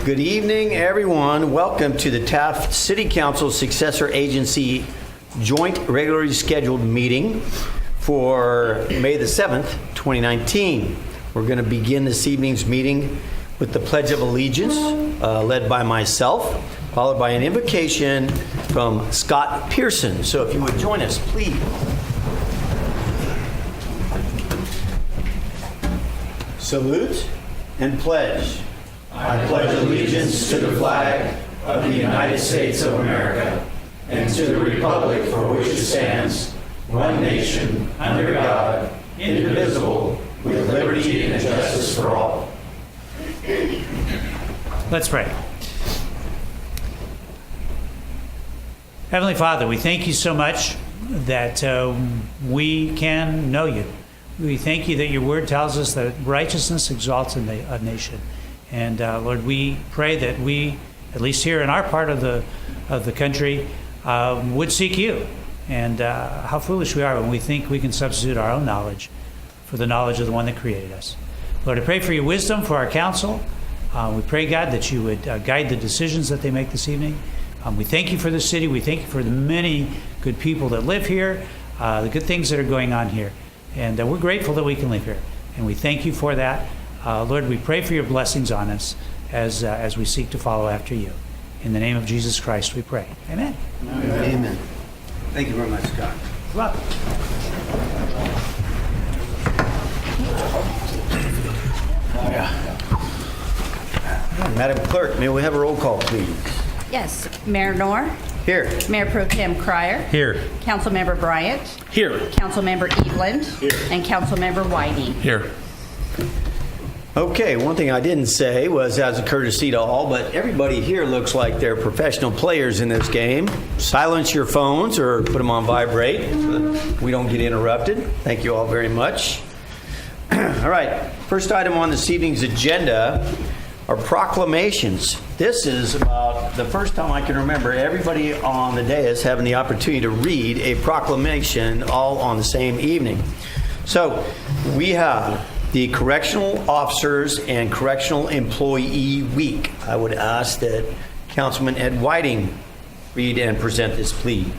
Good evening, everyone. Welcome to the Taft City Council Successor Agency joint regularly scheduled meeting for May the 7th, 2019. We're going to begin this evening's meeting with the Pledge of Allegiance, led by myself, followed by an invocation from Scott Pearson. So if you would join us, please. Salute and pledge. I pledge allegiance to the flag of the United States of America and to the republic for which it stands, one nation, under God, indivisible, with liberty and justice for all. Let's pray. Heavenly Father, we thank you so much that we can know you. We thank you that your word tells us that righteousness exalts a nation. And Lord, we pray that we, at least here in our part of the country, would seek you. And how foolish we are when we think we can substitute our own knowledge for the knowledge of the one that created us. Lord, I pray for your wisdom for our council. We pray, God, that you would guide the decisions that they make this evening. We thank you for the city. We thank you for the many good people that live here, the good things that are going on here. And we're grateful that we can live here. And we thank you for that. Lord, we pray for your blessings on us as we seek to follow after you. In the name of Jesus Christ, we pray. Amen. Amen. Thank you very much, Scott. Welcome. Madam Clerk, may we have a roll call, please? Yes. Mayor Knorr, Here. Mayor Pro Tem Cryer, Here. Councilmember Bryant, Here. Councilmember Eveland, and Councilmember Whiting. Here. Okay, one thing I didn't say was as a courtesy to all, but everybody here looks like they're professional players in this game. Silence your phones or put them on vibrate so that we don't get interrupted. Thank you all very much. All right, first item on this evening's agenda are proclamations. This is about the first time I can remember everybody on the dais having the opportunity to read a proclamation all on the same evening. So we have the Correctional Officers and Correctional Employee Week. I would ask that Councilman Ed Whiting read and present this, please.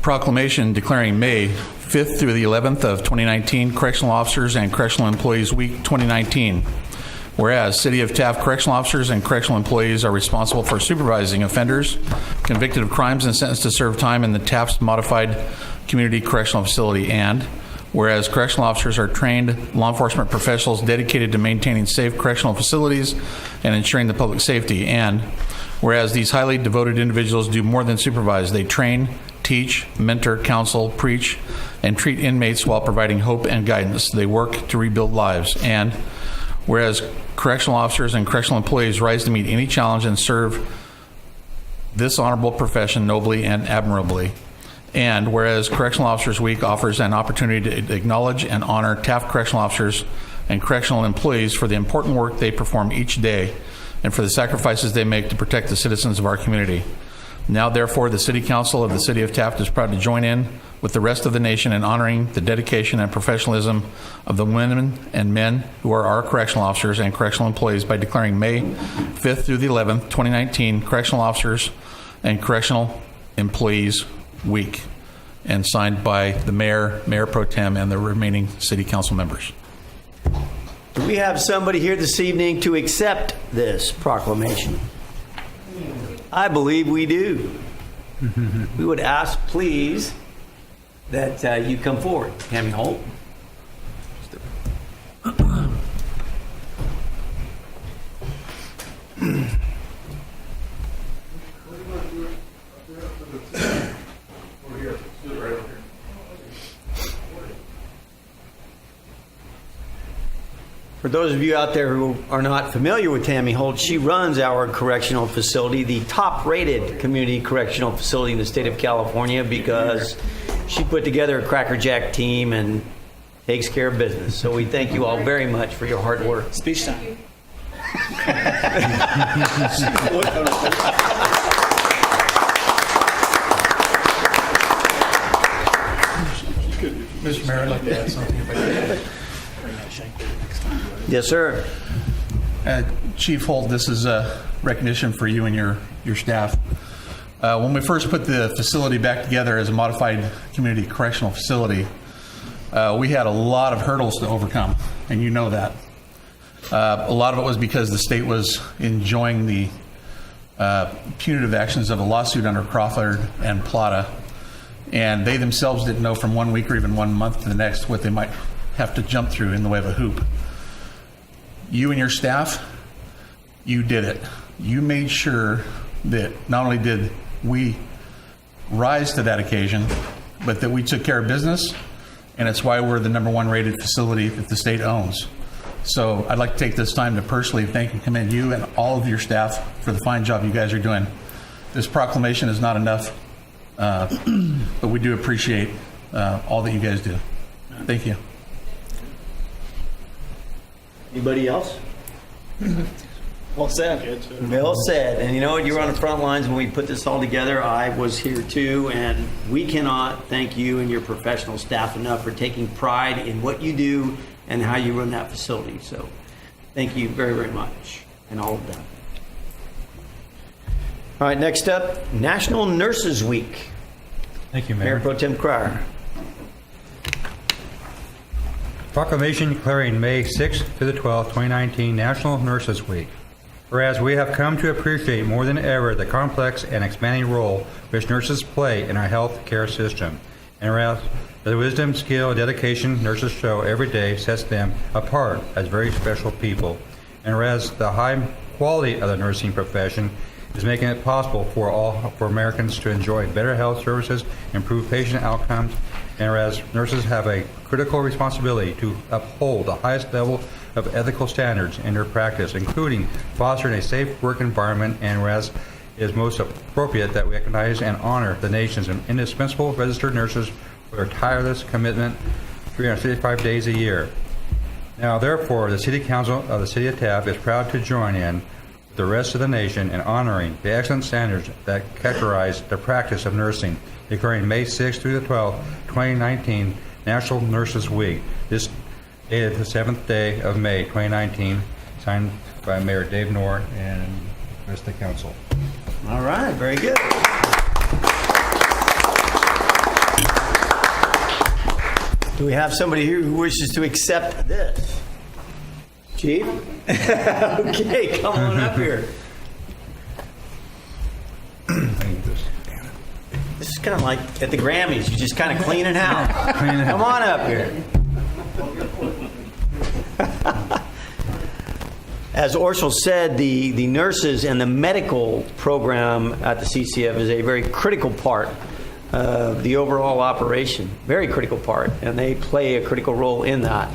Proclamation declaring May 5th through the 11th of 2019 Correctional Officers and Correctional Employees Week 2019. Whereas City of Taft correctional officers and correctional employees are responsible for supervising offenders convicted of crimes and sentenced to serve time in the Taft's Modified Community Correctional Facility, and whereas correctional officers are trained law enforcement professionals dedicated to maintaining safe correctional facilities and ensuring the public safety, and whereas these highly devoted individuals do more than supervise, they train, teach, mentor, counsel, preach, and treat inmates while providing hope and guidance. They work to rebuild lives, and whereas correctional officers and correctional employees rise to meet any challenge and serve this honorable profession nobly and admirably. And whereas Correctional Officers Week offers an opportunity to acknowledge and honor Taft correctional officers and correctional employees for the important work they perform each day and for the sacrifices they make to protect the citizens of our community. Now, therefore, the City Council of the City of Taft is proud to join in with the rest of the nation in honoring the dedication and professionalism of the women and men who are our correctional officers and correctional employees by declaring May 5th through the 11th, 2019 Correctional Officers and Correctional Employees Week, and signed by the Mayor, Mayor Pro Tem, and the remaining City Council members. Do we have somebody here this evening to accept this proclamation? I believe we do. We would ask, please, that you come forward. Tammy Holt. For those of you out there who are not familiar with Tammy Holt, she runs our correctional facility, the top-rated community correctional facility in the state of California, because she put together a Cracker Jack team and takes care of business. So we thank you all very much for your hard work. Speech time. Mr. Mayor, I'd like to add something if I could. Yes, sir. Chief Holt, this is a recognition for you and your staff. When we first put the facility back together as a modified community correctional facility, we had a lot of hurdles to overcome, and you know that. A lot of it was because the state was enjoying the punitive actions of a lawsuit under Crawford and Plata, and they themselves didn't know from 1 week or even 1 month to the next what they might have to jump through in the way of a hoop. You and your staff, you did it. You made sure that not only did we rise to that occasion, but that we took care of business, and it's why we're the #1 rated facility that the state owns. So I'd like to take this time to personally thank and commend you and all of your staff for the fine job you guys are doing. This proclamation is not enough, but we do appreciate all that you guys do. Thank you. Anybody else? Well said. Well said. And you know what? You were on the front lines when we put this all together. I was here too, and we cannot thank you and your professional staff enough for taking pride in what you do and how you run that facility. So thank you very, very much, and all of that. All right, next up, National Nurses Week. Thank you, Mayor Mayor. Pro Tem Cryer. Proclamation declaring May 6th to the 12th, 2019 National Nurses Week. Whereas we have come to appreciate more than ever the complex and expanding role which nurses play in our health care system. And whereas the wisdom, skill, and dedication nurses show every day sets them apart as very special people. And whereas the high quality of the nursing profession is making it possible for Americans to enjoy better health services, improve patient outcomes, and whereas nurses have a critical responsibility to uphold the highest level of ethical standards in their practice, including fostering a safe work environment, and whereas it is most appropriate that we recognize and honor the nation's indispensable registered nurses for their tireless commitment 365 days a year. Now, therefore, the City Council of the City of Taft is proud to join in the rest of the nation in honoring the excellent standards that characterize the practice of nursing, declaring May 6th through the 12th, 2019 National Nurses Week. This dated the 7th day of May 2019, signed by Mayor Dave Noor and the rest of the council. All right, very good. Do we have somebody here who wishes to accept this? Chief? Okay, come on up here. This is kind of like at the Grammys. You just kind of clean it out. Come on up here. As Orshel said, the nurses and the medical program at the CCF is a very critical part of the overall operation. Very critical part, and they play a critical role in that.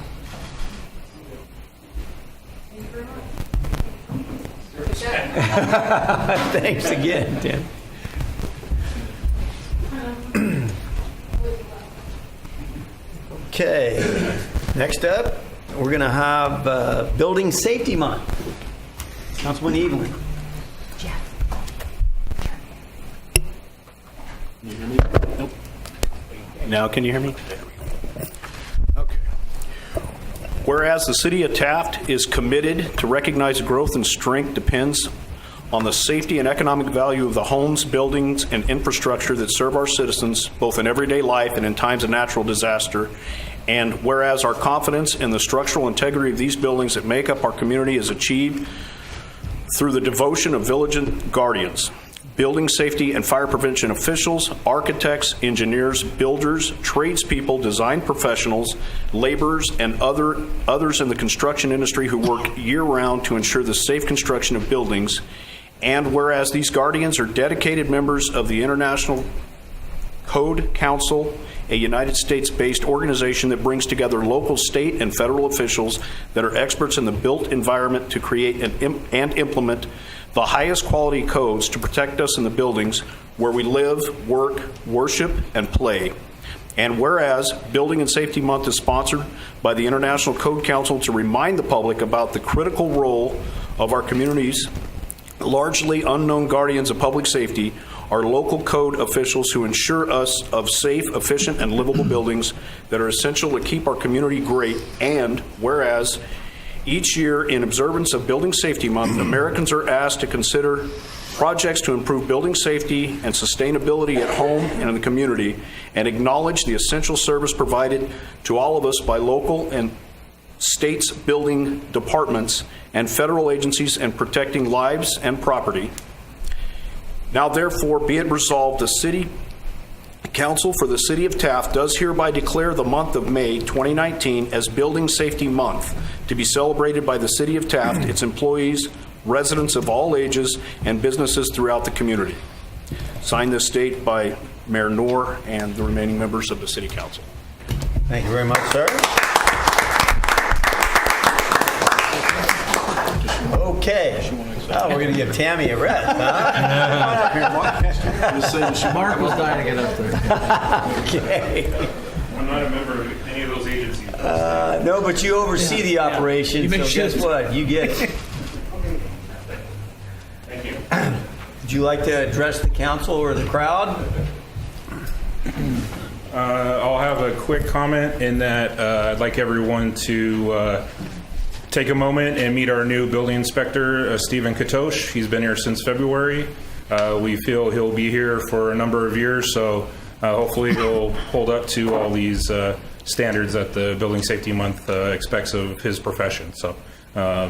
Thanks again, Tim. Okay, next up, we're going to have Building Safety Month. Councilman Evelyn. Can you hear me? Nope. Now can you hear me? Okay. Whereas the City of Taft is committed to recognize growth and strength depends on the safety and economic value of the homes, buildings, and infrastructure that serve our citizens, both in everyday life and in times of natural disaster. And whereas our confidence in the structural integrity of these buildings that make up our community is achieved through the devotion of vigilant guardians, building safety and fire prevention officials, architects, engineers, builders, tradespeople, design professionals, laborers, and others in the construction industry who work year-round to ensure the safe construction of buildings. And whereas these guardians are dedicated members of the International Code Council, a United States-based organization that brings together local, state, and federal officials that are experts in the built environment to create and implement the highest quality codes to protect us in the buildings where we live, work, worship, and play. And whereas Building and Safety Month is sponsored by the International Code Council to remind the public about the critical role of our community's largely unknown guardians of public safety, our local code officials who ensure us of safe, efficient, and livable buildings that are essential to keep our community great. And whereas Each year, in observance of Building Safety Month, Americans are asked to consider projects to improve building safety and sustainability at home and in the community, and acknowledge the essential service provided to all of us by local and states' building departments and federal agencies in protecting lives and property. Now therefore be it resolved, the City Council for the City of Taft does hereby declare the month of May 2019 as Building Safety Month, to be celebrated by the City of Taft, its employees, residents of all ages, and businesses throughout the community. Signed this date by Mayor Knorr and the remaining members of the City Council. Thank you very much, sir. Okay. Oh, we're going to give Tammy a rest, huh? Mark was dying to get up there. Okay. I'm not a member of any of those agencies. No, but you oversee the operation, so guess what? You get it. Thank you. Would you like to address the council or the crowd? I'll have a quick comment in that I'd like everyone to take a moment and meet our new building inspector, Stephen Katosh. He's been here since February. We feel he'll be here for a number of years, so hopefully he'll hold up to all these standards that the Building Safety Month expects of his profession. So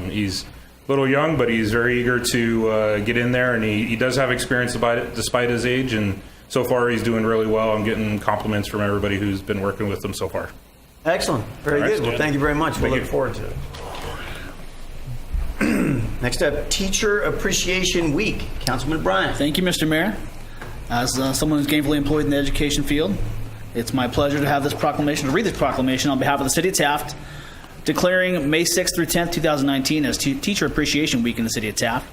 he's a little young, but he's very eager to get in there, and he does have experience despite his age, and so far he's doing really well. I'm getting compliments from everybody who's been working with him so far. Excellent. Very All right, good. Well, Stan. thank you very much. We'll Thank look you. forward to it. Next up, Teacher Appreciation Week. Councilman Bryant. Thank you, Mr. Mayor. As someone who's gainfully employed in the education field, it's my pleasure to have this proclamation, to read this proclamation on behalf of the City of Taft, declaring May 6th through 10th, 2019 as Teacher Appreciation Week in the City of Taft.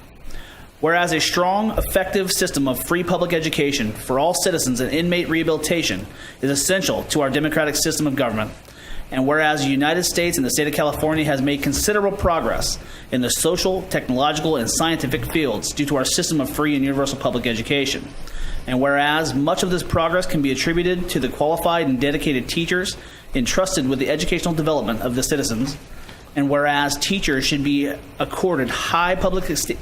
Whereas a strong, effective system of free public education for all citizens and inmate rehabilitation is essential to our democratic system of government, and whereas the United States and the state of California has made considerable progress in the social, technological, and scientific fields due to our system of free and universal public education, and whereas much of this progress can be attributed to the qualified and dedicated teachers entrusted with the educational development of the citizens, and whereas teachers should be accorded high public esteem,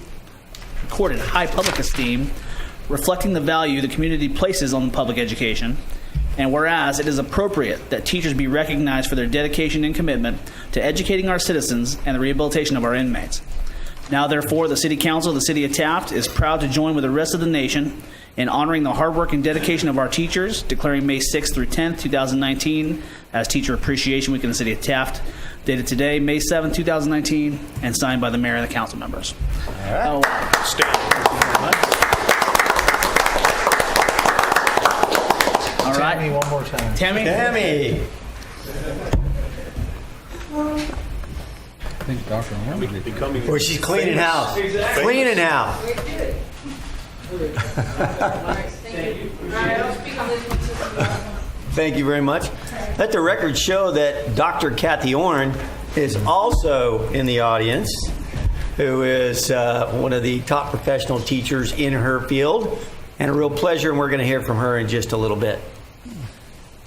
reflecting the value the community places on public education, and whereas it is appropriate that teachers be recognized for their dedication and commitment to educating our citizens and the rehabilitation of our inmates. Now, therefore, the City Council of the City of Taft is proud to join with the rest of the nation in honoring the hard work and dedication of our teachers, declaring May 6th through 10th, 2019 as Teacher Appreciation Week in the City of Taft, dated today, May 7th, 2019, and signed by the mayor and the council members. All right. All right. Tammy, one more time. Tammy? Tammy. I think Dr. Warren would be Well, she's cleaning house. Cleaning house. Thank you very much. Let the record show that Dr. Kathy Orn is also in the audience, who is one of the top professional teachers in her field, and a real pleasure, and we're going to hear from her in just a little bit.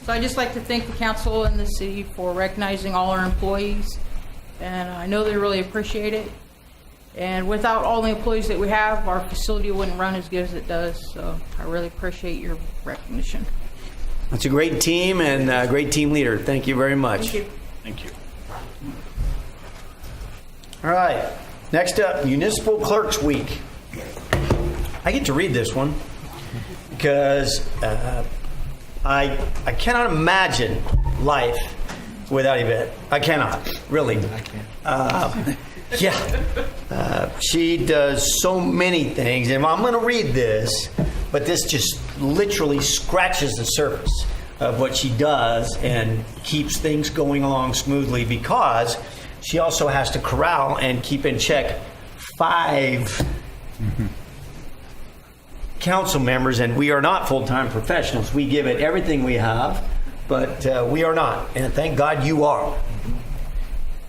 So I'd just like to thank the council and the city for recognizing all our employees, and I know they really appreciate it. And without all the employees that we have, our facility wouldn't run as good as it does, so I really appreciate your recognition. It's a great team and a great team leader. Thank you very much. Thank you. Thank you. All right. Next up, Municipal Clerks Week. I get to read this one because I cannot imagine life without Yvette. I cannot, really. I can't. She does so many things, and I'm going to read this, but this just literally scratches the surface of what she does and keeps things going along smoothly, because she also has to corral and keep in check 5 council members, and we are not full-time professionals. We give it everything we have, but we are not, and thank God you are.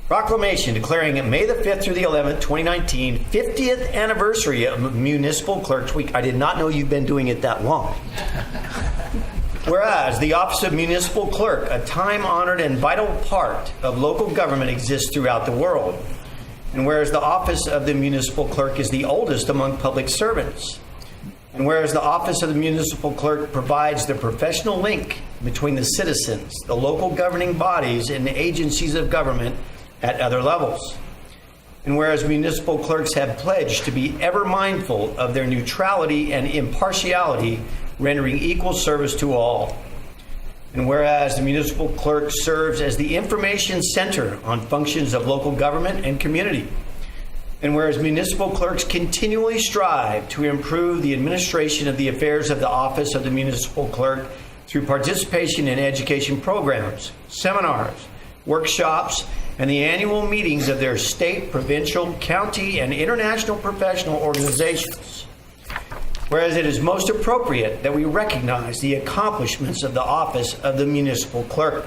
Proclamation declaring it May the 5th through the 11th, 2019, 50th anniversary of Municipal Clerks Week. I did not know you've been doing it that long. Whereas the Office of Municipal Clerk, a time-honored and vital part of local government, exists throughout the world. And whereas the office of the municipal clerk is the oldest among public servants. And whereas the office of the municipal clerk provides the professional link between the citizens, the local governing bodies, and the agencies of government at other levels. And whereas municipal clerks have pledged to be ever mindful of their neutrality and impartiality, rendering equal service to all. And whereas the municipal clerk serves as the information center on functions of local government and community. And whereas municipal clerks continually strive to improve the administration of the affairs of the office of the municipal clerk through participation in education programs, seminars, workshops, and the annual meetings of their state, provincial, county, and international professional organizations. Whereas it is most appropriate that we recognize the accomplishments of the office of the municipal clerk.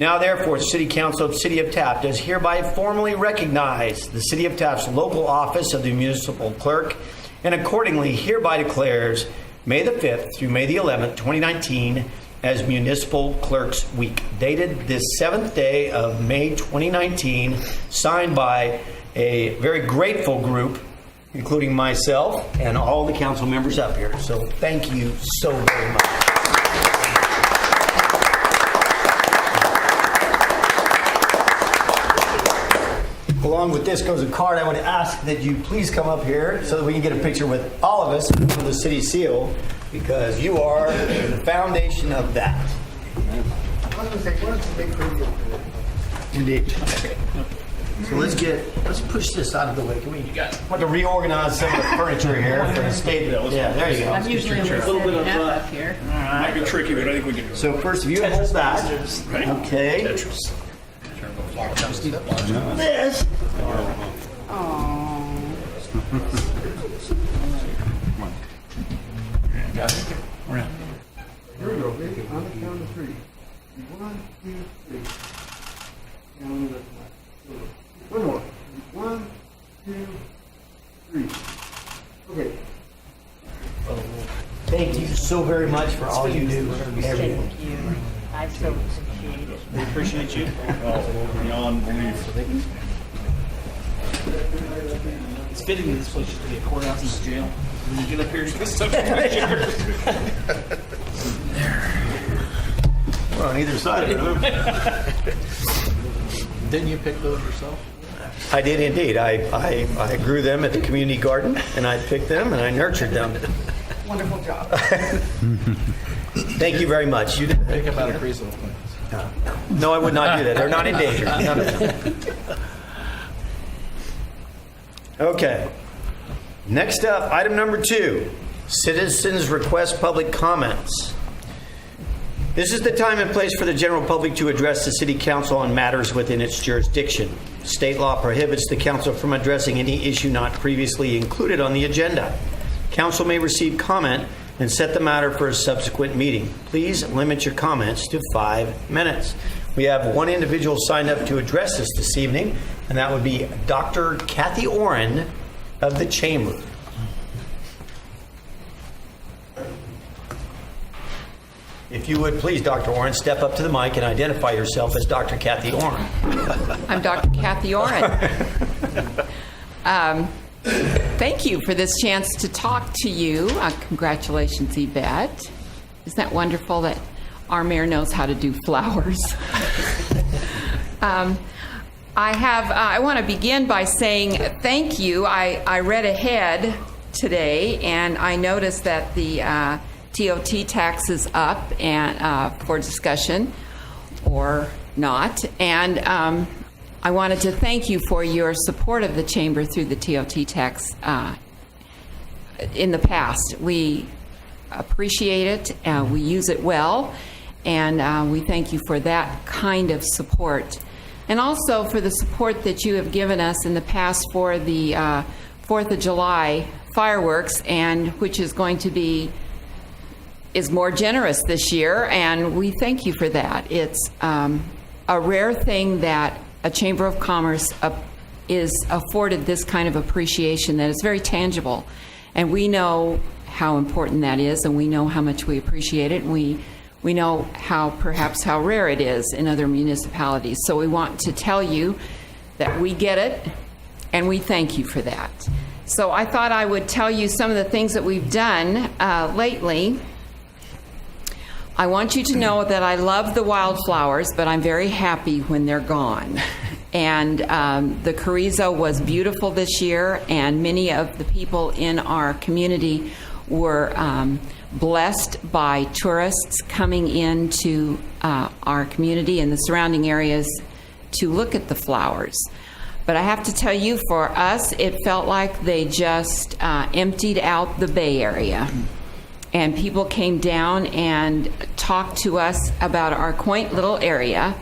Now, therefore, the City Council of the City of Taft does hereby formally recognize the City of Taft's local office of the municipal clerk, and accordingly hereby declares May the 5th through May the 11th, 2019, as Municipal Clerks Week, dated this 7th day of May 2019, signed by a very grateful group, including myself and all the council members up here. So thank you so very much. Along with this goes a card. I would ask that you please come up here so that we can get a picture with all of us for the city seal, because you are the foundation of that. Indeed. So let's push this out of the way. Can we want to reorganize some of the furniture here for the state? Yeah, there you go. I'm usually a little bit of up here. Might be tricky, but I think we can do it. So first, if you hold that. Okay. Tetris. This. Here we go, baby. On the count of three. 1, 2, 3. And one more. 1, 2, 3. Okay. Thank you so very much for all you do. Everything. Thank you. I so appreciate it. We appreciate you. Beyond belief. It's fitting that this place used to be a courthouse and a jail. When you get up here, it's stuff. We're on either side of it. Didn't you pick those yourself? I did indeed. I grew them at the community garden, and I picked them and I nurtured them. Wonderful job. Thank you very much. You did. Think about a reasonable thing. No, I would not do that. They're not endangered. None of them. Okay. Next up, item number 2, citizens request public comments. This is the time and place for the general public to address the City Council on matters within its jurisdiction. State law prohibits the council from addressing any issue not previously included on the agenda. Council may receive comment and set the matter for a subsequent meeting. Please limit your comments to 5 minutes. We have one individual signed up to address us this evening, and that would be Dr. Kathy Oren of the Chamber. If you would please, Dr. Oren, step up to the mic and identify yourself as Dr. Kathy Oren. I'm Dr. Kathy Oren. Thank you for this chance to talk to you. Congratulations, Yvette. Isn't that wonderful that our mayor knows how to do flowers? I want to begin by saying thank you. I read ahead today, and I noticed that the TOT tax is up and for discussion or not. And I wanted to thank you for your support of the Chamber through the TOT tax in the past. We appreciate it, we use it well, and we thank you for that kind of support. And also for the support that you have given us in the past for the 4th of July fireworks, and which is going to be is more generous this year, and we thank you for that. It's a rare thing that a Chamber of Commerce is afforded this kind of appreciation that is very tangible, and we know how important that is, and we know how much we appreciate it, and we know perhaps how rare it is in other municipalities. So we want to tell you that we get it, and we thank you for that. So I thought I would tell you some of the things that we've done lately. I want you to know that I love the wildflowers, but I'm very happy when they're gone. And the Carrizo was beautiful this year, and many of the people in our community were blessed by tourists coming into our community and the surrounding areas to look at the flowers. But I have to tell you, for us, it felt like they just emptied out the Bay Area. And people came down and talked to us about our quaint little area,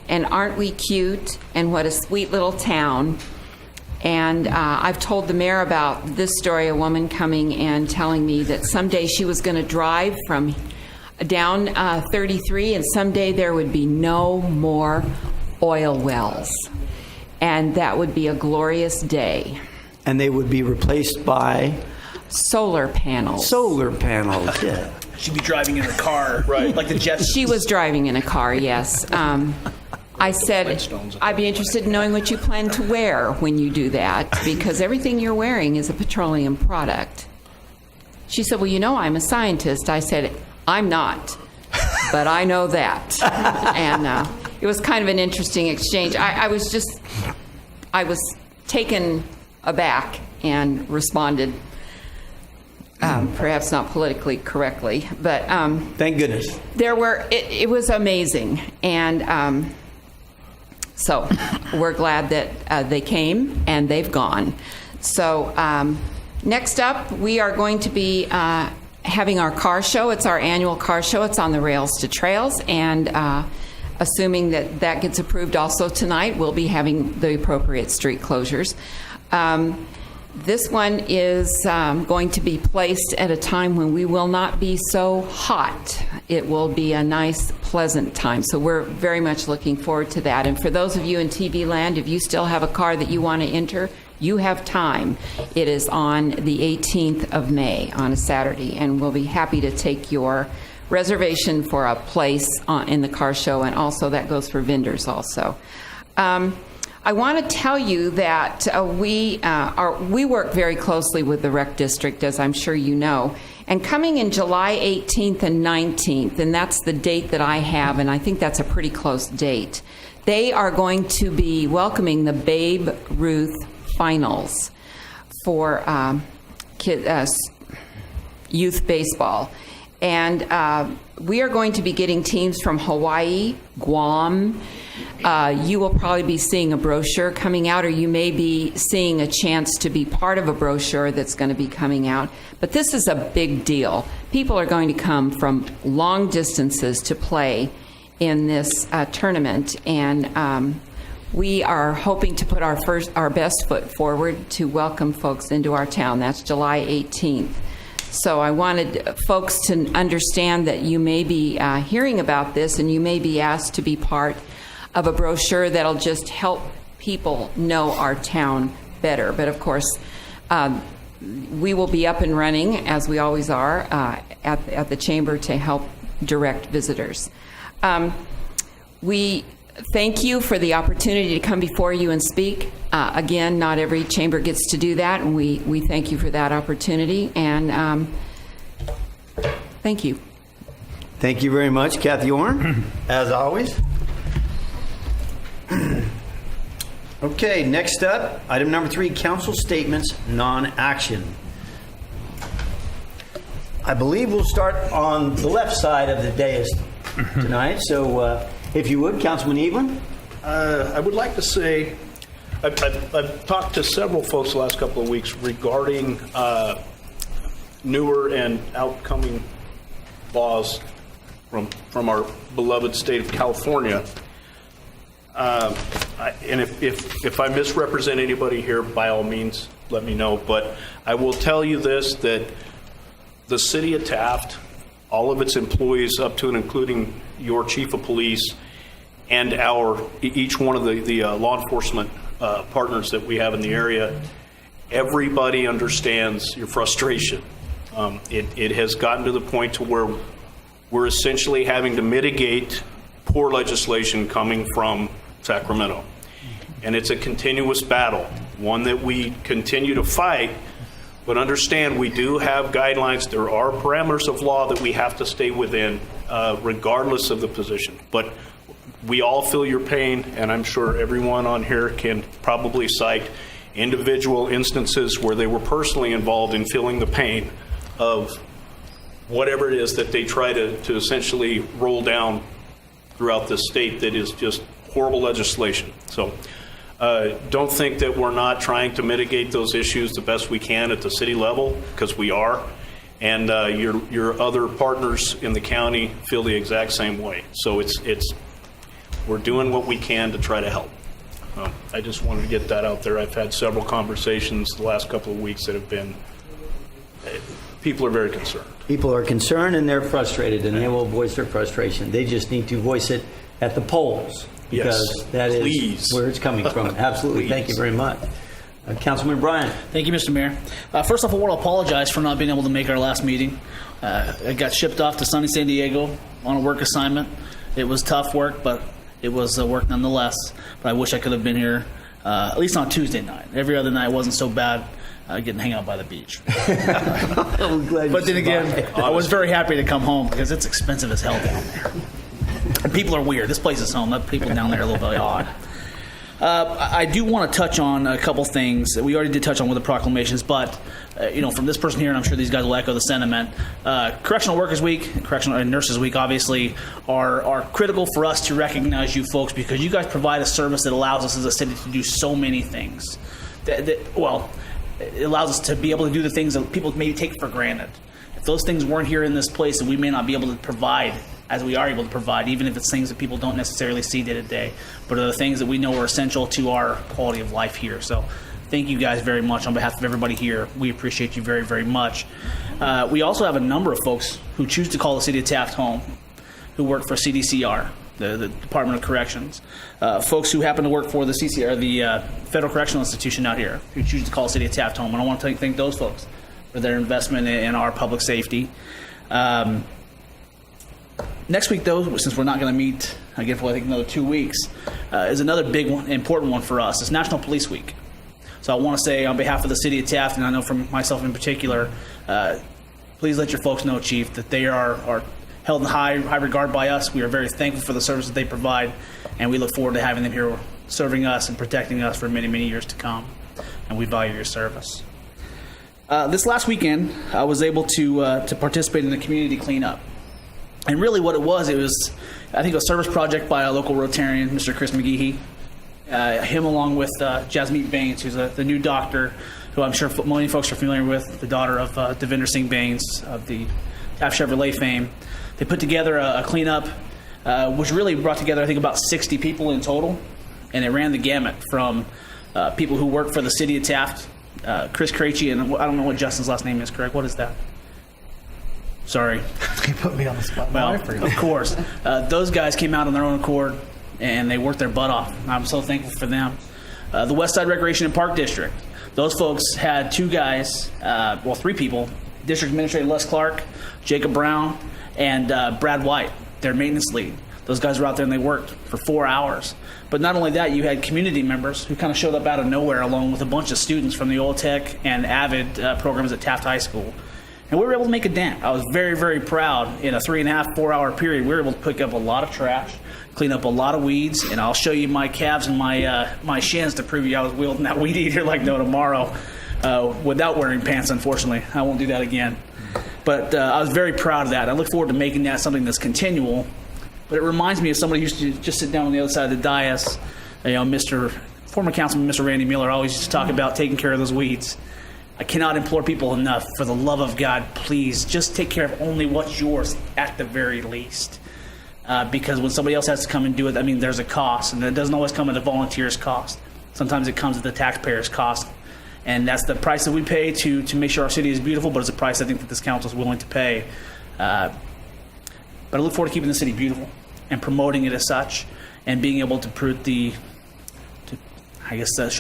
and aren't we cute, and what a sweet little town. And I've told the mayor about this story, a woman coming and telling me that someday she was going to drive from down 33, and someday there would be no more oil wells. And that would be a glorious day. And they would be replaced by solar panels. Solar panels, yeah. She'd be driving in her car, right? Like the Jetsons. She was driving in a car, yes. I said, I'd be interested in knowing what you plan to wear when you do that, because everything you're wearing is a petroleum product. She said, well, you know, I'm a scientist. I said, I'm not, but I know that. And it was kind of an interesting exchange. I was taken aback and responded, perhaps not politically correctly, but thank goodness. It was amazing. And so we're glad that they came and they've gone. So next up, we are going to be having our car show. It's our annual car show. It's on the Rails to Trails. And assuming that that gets approved also tonight, we'll be having the appropriate street closures. This one is going to be placed at a time when we will not be so hot. It will be a nice, pleasant time. So we're very much looking forward to that. And for those of you in TV land, if you still have a car that you want to enter, you have time. It is on the 18th of May on a Saturday, and we'll be happy to take your reservation for a place in the car show, and also that goes for vendors also. I want to tell you that we work very closely with the Rec District, as I'm sure you know. And coming in July 18th and 19th, and that's the date that I have, and I think that's a pretty close date, they are going to be welcoming the Babe Ruth Finals for youth baseball. And we are going to be getting teams from Hawaii, Guam. You will probably be seeing a brochure coming out, or you may be seeing a chance to be part of a brochure that's going to be coming out. But this is a big deal. People are going to come from long distances to play in this tournament, and we are hoping to put our best foot forward to welcome folks into our town. That's July 18th. So I wanted folks to understand that you may be hearing about this, and you may be asked to be part of a brochure that'll just help people know our town better. But of course, we will be up and running, as we always are, at the Chamber to help direct visitors. We thank you for the opportunity to come before you and speak. Again, not every chamber gets to do that, and we thank you for that opportunity. And thank you. Thank you very much, Kathy Orn, as always. Okay, next up, item number 3, council statements, non-action. I believe we'll start on the left side of the dais tonight. So if you would, Councilman Evelyn. I would like to say, I've talked to several folks the last couple of weeks regarding newer and outcoming laws from our beloved state of California. And if I misrepresent anybody here, by all means, let me know. But I will tell you this, that the city of Taft, all of its employees up to and including your chief of police and each one of the law enforcement partners that we have in the area, everybody understands your frustration. It has gotten to the point to where we're essentially having to mitigate poor legislation coming from Sacramento. And it's a continuous battle. one that we continue to fight. But understand, we do have guidelines. There are parameters of law that we have to stay within, regardless of the position. But we all feel your pain, and I'm sure everyone on here can probably cite individual instances where they were personally involved in feeling the pain of whatever it is that they try to essentially roll down throughout the state that is just horrible legislation. So don't think that we're not trying to mitigate those issues the best we can at the city level, because we are. And your other partners in the county feel the exact same way. So we're doing what we can to try to help. I just wanted to get that out there. I've had several conversations the last couple of weeks that have been, people are very concerned. People are concerned and they're frustrated, and they will voice their frustration. They just need to voice it at the polls, because Yes, that is please. where it's coming from. Absolutely. Thank you very much. Councilman Bryan. Thank you, Mr. Mayor. First off, I want to apologize for not being able to make our last meeting. I got shipped off to sunny San Diego on a work assignment. It was tough work, but it was work nonetheless. But I wish I could have been here, at least on Tuesday night. Every other night wasn't so bad, getting to hang out by the beach. I'm glad But you then again, survived. I was very happy to come home because it's expensive as hell down there. And people are weird. This place is home. The people down there are a little bit odd. I do want to touch on a couple things that we already did touch on with the proclamations, but from this person here, and I'm sure these guys will echo the sentiment. Correctional Workers Week, Correctional and Nurses Week, obviously, are critical for us to recognize you folks, because you guys provide a service that allows us as a city to do so many things. It allows us to be able to do the things that people maybe take for granted. If those things weren't here in this place, then we may not be able to provide as we are able to provide, even if it's things that people don't necessarily see day to day, but are the things that we know are essential to our quality of life here. So thank you guys very much on behalf of everybody here. We appreciate you very, very much. We also have a number of folks who choose to call the city of Taft home, who work for CDCR, the Department of Corrections. Folks who happen to work for the CCR, the Federal Correctional Institution out here, who choose to call the city of Taft home. And I want to thank those folks for their investment in our public safety. Next week, though, since we're not going to meet again for I think another 2 weeks, is another big one, important one for us. It's National Police Week. So I want to say on behalf of the city of Taft, and I know from myself in particular, please let your folks know, Chief, that they are held in high regard by us. We are very thankful for the service that they provide, and we look forward to having them here serving us and protecting us for many, many years to come. And we value your service. This last weekend, I was able to participate in the community cleanup. And really what it was, I think, a service project by a local Rotarian, Mr. Chris McGehee. Him along with Jasmeet Bains, who's the new doctor, who I'm sure many folks are familiar with, the daughter of Devinder Singh Bains of the Taft Chevrolet fame. They put together a cleanup, which really brought together, I think, about 60 people in total. And it ran the gamut from people who work for the city of Taft, Chris Krejci, and I don't know what Justin's last name is, correct? What is that? Sorry. You put me on the spot. Well, of course. Those guys came out on their own accord, and they worked their butt off. I'm so thankful for them. The West Side Recreation and Park District. Those folks had two guys, three people, District Administrator Les Clark, Jacob Brown, and Brad White, their maintenance lead. Those guys were out there and they worked for 4 hours. But not only that, you had community members who kind of showed up out of nowhere along with a bunch of students from the Old Tech and AVID programs at Taft High School. And we were able to make a dent. I was very, very proud. In a 3.5, 4 hour period, we were able to pick up a lot of trash, clean up a lot of weeds, and I'll show you my calves and my shins to prove you I was wielding that weed eater like no tomorrow without wearing pants, unfortunately. I won't do that again. But I was very proud of that. I look forward to making that something that's continual. But it reminds me of somebody who used to just sit down on the other side of the dais, former councilman Mr. Randy Miller always used to talk about taking care of those weeds. I cannot implore people enough, for the love of God, please just take care of only what's yours at the very least. Because when somebody else has to come and do it, there's a cost, and it doesn't always come at a volunteer's cost. Sometimes it comes at the taxpayer's cost. And that's the price that we pay to make sure our city is beautiful, but it's a price I think that this council is willing to pay. But I look forward to keeping the city beautiful and promoting it as such, and being able to show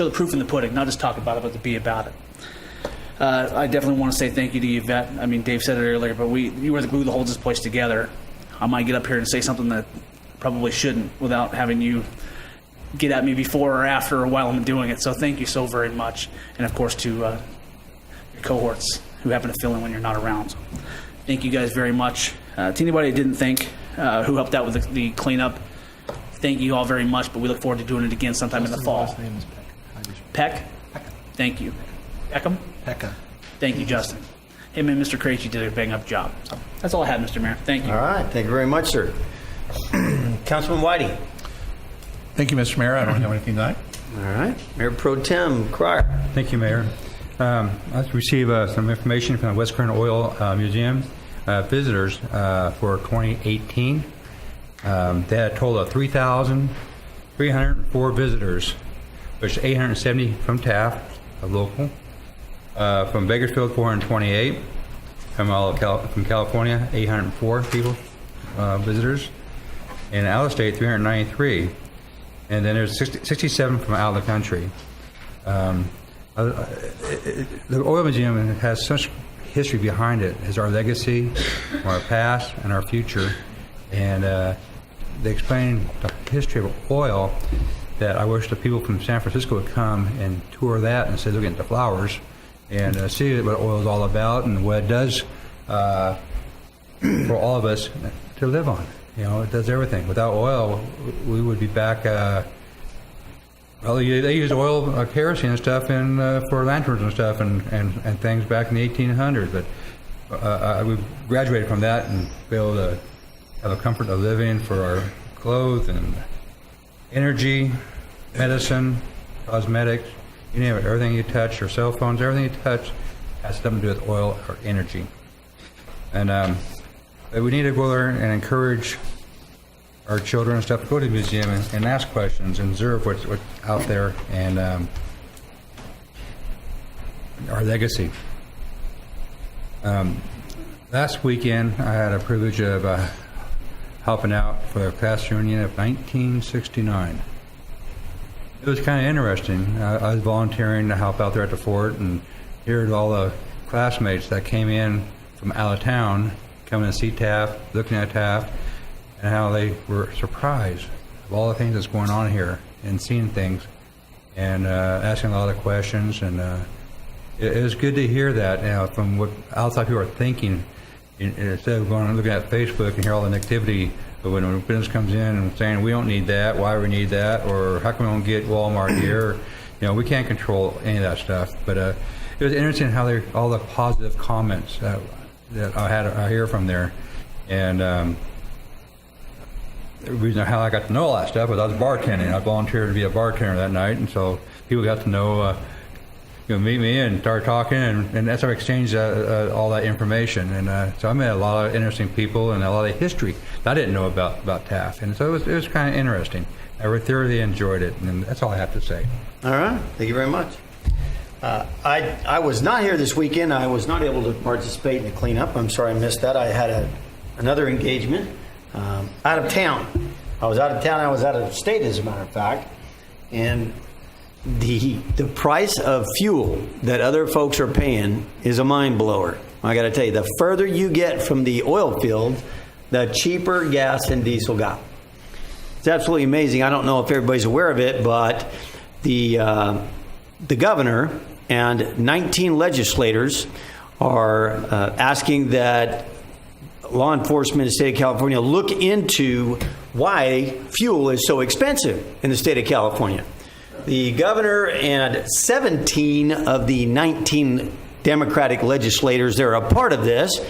the proof in the pudding, not just talk about it, but to be about it. I definitely want to say thank you to Yvette. Dave said it earlier, but you were the glue that holds this place together. I might get up here and say something that probably shouldn't without having you get at me before or after or while I'm doing it. So thank you so very much. And of course to your cohorts who happen to fill in when you're not around. So thank you guys very much. To anybody I didn't thank who helped out with the cleanup, thank you all very much, but we look forward to doing it again sometime in the fall. His name is Peck. Peck? Thank you. Peckham? Pekka. Thank you, Justin. Him and Mr. Krejci did a bang-up job. So that's all I had, Mr. Mayor. Thank you. All right. Thank you very much, sir. Councilman Whiting. Thank you, Mr. Mayor. I don't have anything tonight. All right. Mayor Pro Tem Cryer. Thank you, Mayor. I've received some information from the West Kern Oil Museum visitors for 2018. They had a total of 3,304 visitors, which is 870 from Taft, a local. From Bakersfield, 428. From California, 804 people, visitors. And out of state, 393. And then there's 67 from out of the country. The Oil Museum has such history behind it. It's our legacy, our past, and our future. And they explain the history of oil that I wish the people from San Francisco would come and tour that instead of looking at the flowers and see what oil is all about and what it does for all of us to live on. You know, it does everything. Without oil, we would be back. Well, they used oil, kerosene and stuff for lanterns and stuff and things back in the 1800s. But we graduated from that and be able to have a comfort of living for our clothes and energy, medicine, cosmetics, you name it. Everything you touch, your cell phones, everything you touch has something to do with oil or energy. And we need to go there and encourage our children and stuff to go to the museum and ask questions and observe what's out there and our legacy. Last weekend, I had a privilege of helping out for the class reunion of 1969. It was kind of interesting. I was volunteering to help out there at the fort and hear all the classmates that came in from out of town, coming to see Taft, looking at Taft, and how they were surprised of all the things that's going on here and seeing things and asking a lot of questions. And it was good to hear that from what outside people are thinking instead of going and looking at Facebook and hear all the negativity of when business comes in and saying we don't need that, why we need that, or how come we don't get Walmart here. You know, we can't control any of that stuff. But it was interesting how all the positive comments that I hear from there. And the reason how I got to know all that stuff was I was bartending. I volunteered to be a bartender that night, and so people got to know, meet me and start talking, and that's how I exchanged all that information. And so I met a lot of interesting people and a lot of history that I didn't know about Taft, and so it was kind of interesting. I thoroughly enjoyed it, and that's all I have to say. All right. Thank you very much. I was not here this weekend. I was not able to participate in the cleanup. I'm sorry I missed that. I had another engagement out of town. I was out of town. I was out of state, as a matter of fact. And the price of fuel that other folks are paying is a mind blower. I got to tell you, the further you get from the oil field, the cheaper gas and diesel got. It's absolutely amazing. I don't know if everybody's aware of it, but the governor and 19 legislators are asking that law enforcement in the state of California look into why fuel is so expensive in the state of California. The governor and 17 of the 19 Democratic legislators that are a part of this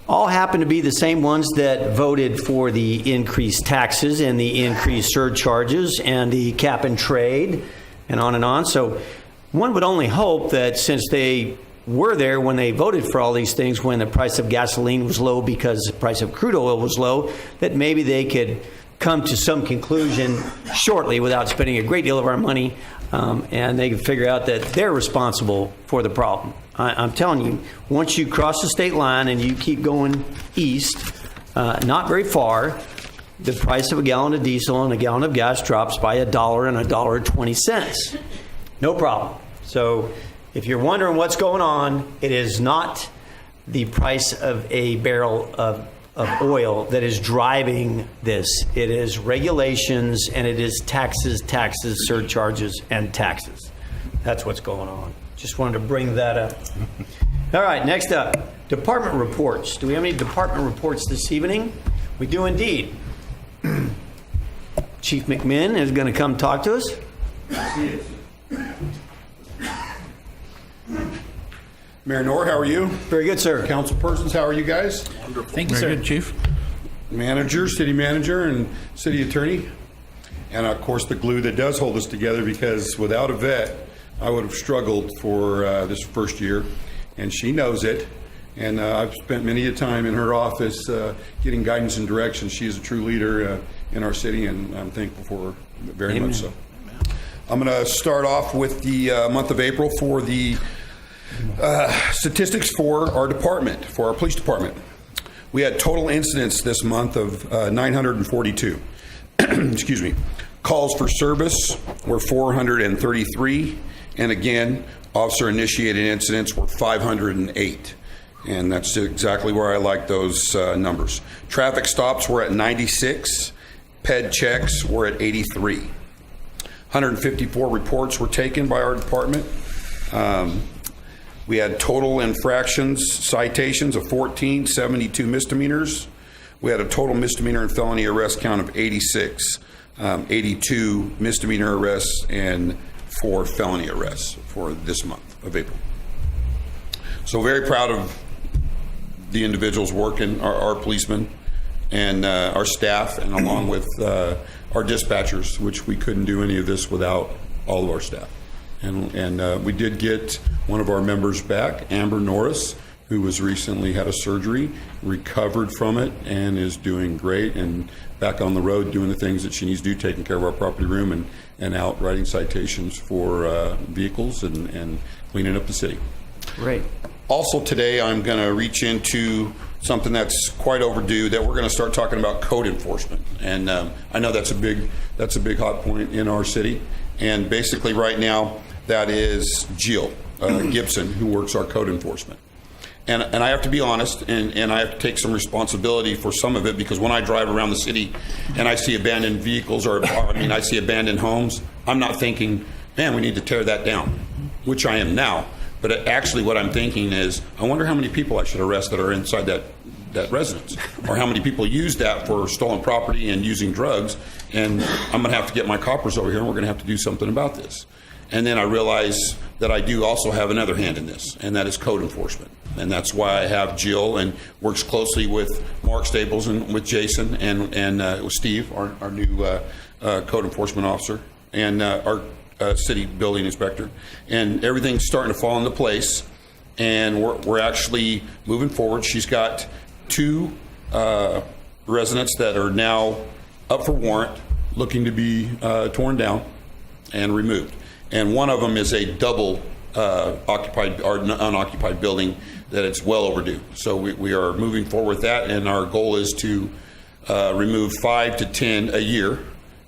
all happen to be the same ones that voted for the increased taxes and the increased surcharges and the cap and trade and on and on. So one would only hope that since they were there when they voted for all these things, when the price of gasoline was low because the price of crude oil was low, that maybe they could come to some conclusion shortly without spending a great deal of our money, and they can figure out that they're responsible for the problem. I'm telling you, once you cross the state line and you keep going east, not very far, the price of a gallon of diesel and a gallon of gas drops by $1 and $1.20. No problem. So if you're wondering what's going on, it is not the price of a barrel of of oil that is driving this. It is regulations, and it is taxes, surcharges, and taxes. That's what's going on. Just wanted to bring that up. All right, next up, department reports. Do we have any department reports this evening? We do indeed. Chief McMinn is going to come talk to us. Mayor Knorr, how are you? Very good, sir. Council persons, how are you guys? Thank you, Very sir. good, Chief. Manager, city manager, and city attorney. And of course, the glue that does hold us together, because without a vet, I would have struggled for this first year. And she knows it. And I've spent many a time in her office getting guidance and direction. She is a true leader in our city, and I'm thankful for her very much so. I'm going to start off with the month of April for the statistics for our department, for our police department. We had total incidents this month of 942. Excuse me. Calls for service were 433. And again, officer-initiated incidents were 508. And that's exactly where I like those numbers. Traffic stops were at 96. Ped checks were at 83. 154 reports were taken by our department. We had total infractions, citations of 14, 72 misdemeanors. We had a total misdemeanor and felony arrest count of 86, 82 misdemeanor arrests and 4 felony arrests for this month of April. So very proud of the individuals working, our policemen and our staff, and along with our dispatchers, which we couldn't do any of this without all of our staff. And we did get one of our members back, Amber Norris, who was recently had a surgery, recovered from it, and is doing great and back on the road doing the things that she needs to do, taking care of our property room and out writing citations for vehicles and cleaning up the city. Great. Also today, I'm going to reach into something that's quite overdue, that we're going to start talking about code enforcement. And I know that's a big hot point in our city. And basically right now, that is Jill Gibson, who works our code enforcement. And I have to be honest, and I have to take some responsibility for some of it, because when I drive around the city and I see abandoned vehicles, I see abandoned homes, I'm not thinking, man, we need to tear that down, which I am now. But actually what I'm thinking is, I wonder how many people I should arrest that are inside that residence, or how many people use that for stolen property and using drugs, and I'm going to have to get my coppers over here, and we're going to have to do something about this. And then I realize that I do also have another hand in this, and that is code enforcement. And that's why I have Jill, and works closely with Mark Staples and with Jason and with Steve, our new code enforcement officer, and our city building inspector. And everything's starting to fall into place, and we're actually moving forward. She's got 2 residents that are now up for warrant, looking to be torn down and removed. And one of them is a double occupied or unoccupied building that it's well overdue. So we are moving forward with that, and our goal is to remove 5 to 10 a year,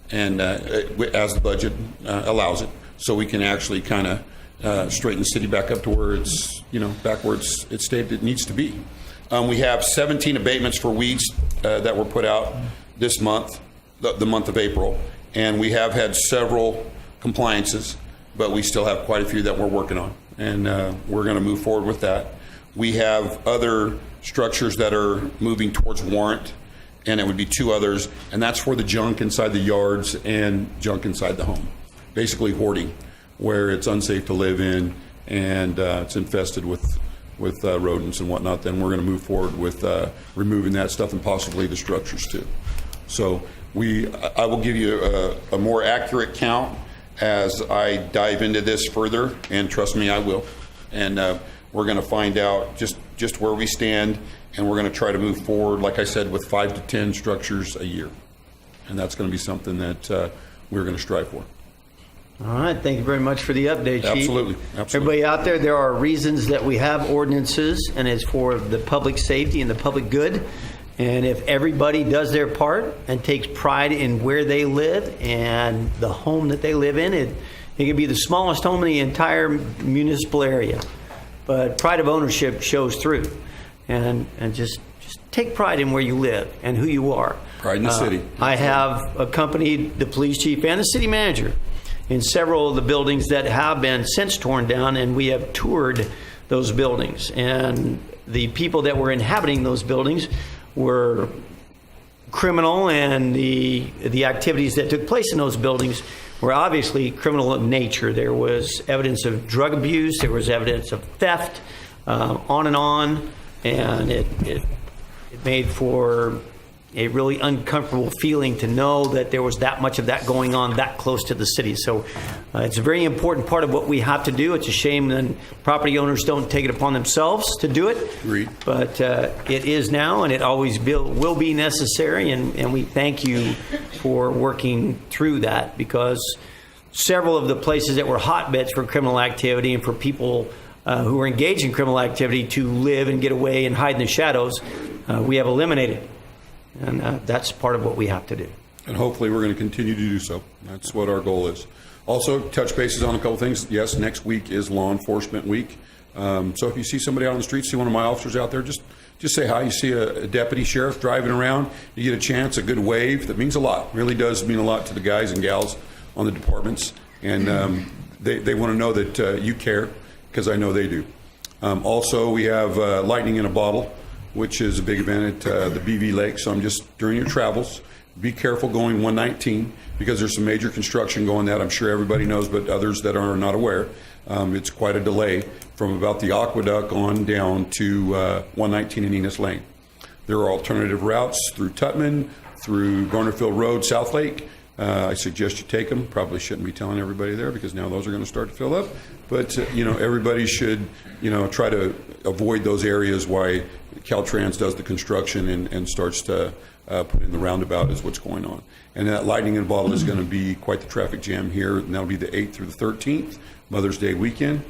and as the budget allows it, so we can actually kind of straighten the city back up to where it's, back where it stayed it needs to be. We have 17 abatements for weeds that were put out this month, the month of April, and we have had several compliances, but we still have quite a few that we're working on, and we're going to move forward with that. We have other structures that are moving towards warrant, and it would be 2 others, and that's for the junk inside the yards and junk inside the home. Basically hoarding, where it's unsafe to live in, and it's infested with rodents and whatnot. Then we're going to move forward with removing that stuff, and possibly the structures too. So I will give you a more accurate count as I dive into this further, and trust me, I will. And we're going to find out just where we stand, and we're going to try to move forward, like I said, with 5 to 10 structures a year. And that's going to be something that we're going to strive for. All right, thank you very much for the update, Chief. Absolutely. Everybody out there are reasons that we have ordinances, and it's for the public safety and the public good. And if everybody does their part and takes pride in where they live and the home that they live in, it can be the smallest home in the entire municipal area. But pride of ownership shows through. And just take pride in where you live and who you are. Pride in the city. I have accompanied the police chief and the city manager in several of the buildings that have been since torn down, and we have toured those buildings. And the people that were inhabiting those buildings were criminal, and the activities that took place in those buildings were obviously criminal in nature. There was evidence of drug abuse, there was evidence of theft, on, and it made for a really uncomfortable feeling to know that there was that much of that going on that close to the city. So it's a very important part of what we have to do. It's a shame that property owners don't take it upon themselves to do it. Agreed. But it is now, and it always will be necessary, and we thank you for working through that, because several of the places that were hotbeds for criminal activity and for people who are engaged in criminal activity to live and get away and hide in the shadows, we have eliminated. And that's part of what we have to do. And hopefully we're going to continue to do so. That's what our goal is. Also, touch bases on a couple things. Yes, next week is Law Enforcement Week. So if you see somebody out on the street, see one of my officers out there, just say hi. You see a deputy sheriff driving around, you get a chance, a good wave. That means a lot. Really does mean a lot to the guys and gals on the departments. And they want to know that you care, because I know they do. Also, we have Lightning in a Bottle, which is a big event at the BV Lake. So I'm just, during your travels, be careful going 119, because there's some major construction going that I'm sure everybody knows, but others that are not aware. It's quite a delay from about the aqueduct on down to 119 in Enos Lane. There are alternative routes through Tutman, through Garnerfield Road, South Lake. I suggest you take them. Probably shouldn't be telling everybody there, because now those are going to start to fill up. But, everybody should, try to avoid those areas while Caltrans does the construction and starts to put in the roundabout is what's going on. And that Lightning in a Bottle is going to be quite the traffic jam here, and that'll be the 8th through the 13th, Mother's Day weekend.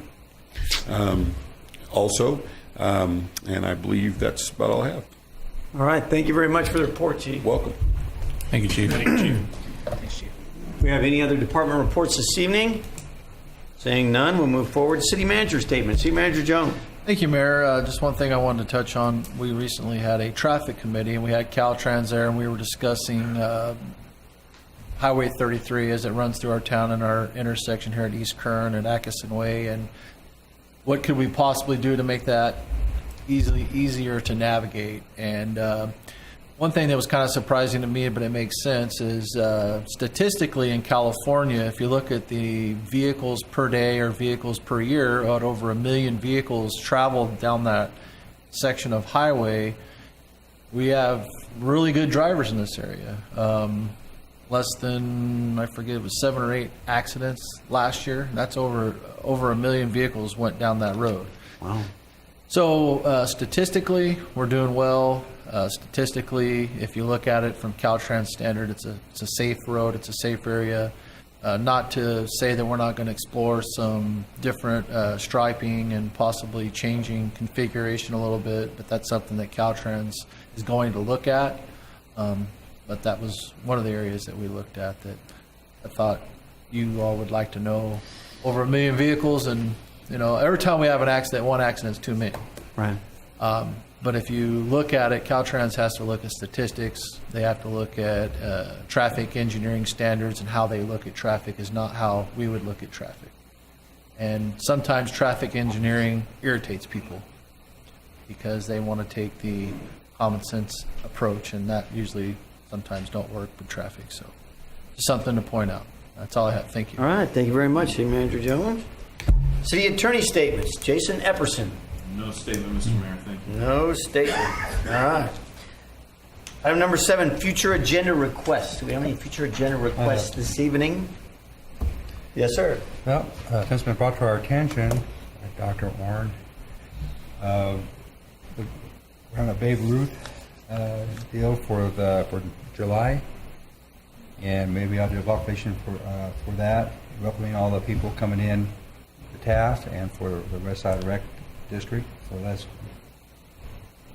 Also, and I believe that's about all I have. All right. Thank you very much for the report, Chief. Welcome. Thank you, Chief. We have any other department reports this evening? Saying none, we'll move forward. City Manager statement. City Manager Jones. Thank you, Mayor. Just one thing I wanted to touch on. We recently had a traffic committee, and we had Caltrans there, and we were discussing Highway 33 as it runs through our town and our intersection here at East Kern and Atkinson Way, and what could we possibly do to make that easier to navigate. And one thing that was kind of surprising to me, but it makes sense, is statistically in California, if you look at the vehicles per day or vehicles per year, about over 1 million vehicles traveled down that section of highway. We have really good drivers in this area. Less than, I forget, it was 7 or 8 accidents last year. That's over 1 million vehicles went down that road. Wow. So statistically, we're doing well. Statistically, if you look at it from Caltrans standard, it's a safe road, it's a safe area. Not to say that we're not going to explore some different striping and possibly changing configuration a little bit, but that's something that Caltrans is going to look at. But that was one of the areas that we looked at that I thought you all would like to know. Over 1 million vehicles, and every time we have an accident, one accident's too many. Right. But if you look at it, Caltrans has to look at statistics. They have to look at traffic engineering standards, and how they look at traffic is not how we would look at traffic. And sometimes traffic engineering irritates people because they want to take the common sense approach, and that usually sometimes don't work with traffic. So just something to point out. That's all I have. Thank you. All right. Thank you very much, City Manager Jones. City Attorney statements. Jason Epperson. No statement, Mr. Mayor. Thank you. No statement. All right. Item number 7, future agenda requests. Do we have any future agenda requests this evening? Yes, sir. Well, since it's been brought to our attention by Dr. Warren, we're on a Babe Ruth deal for July, and maybe I'll do a proclamation for that, welcoming all the people coming in to task and for the West Side Rec District. So that's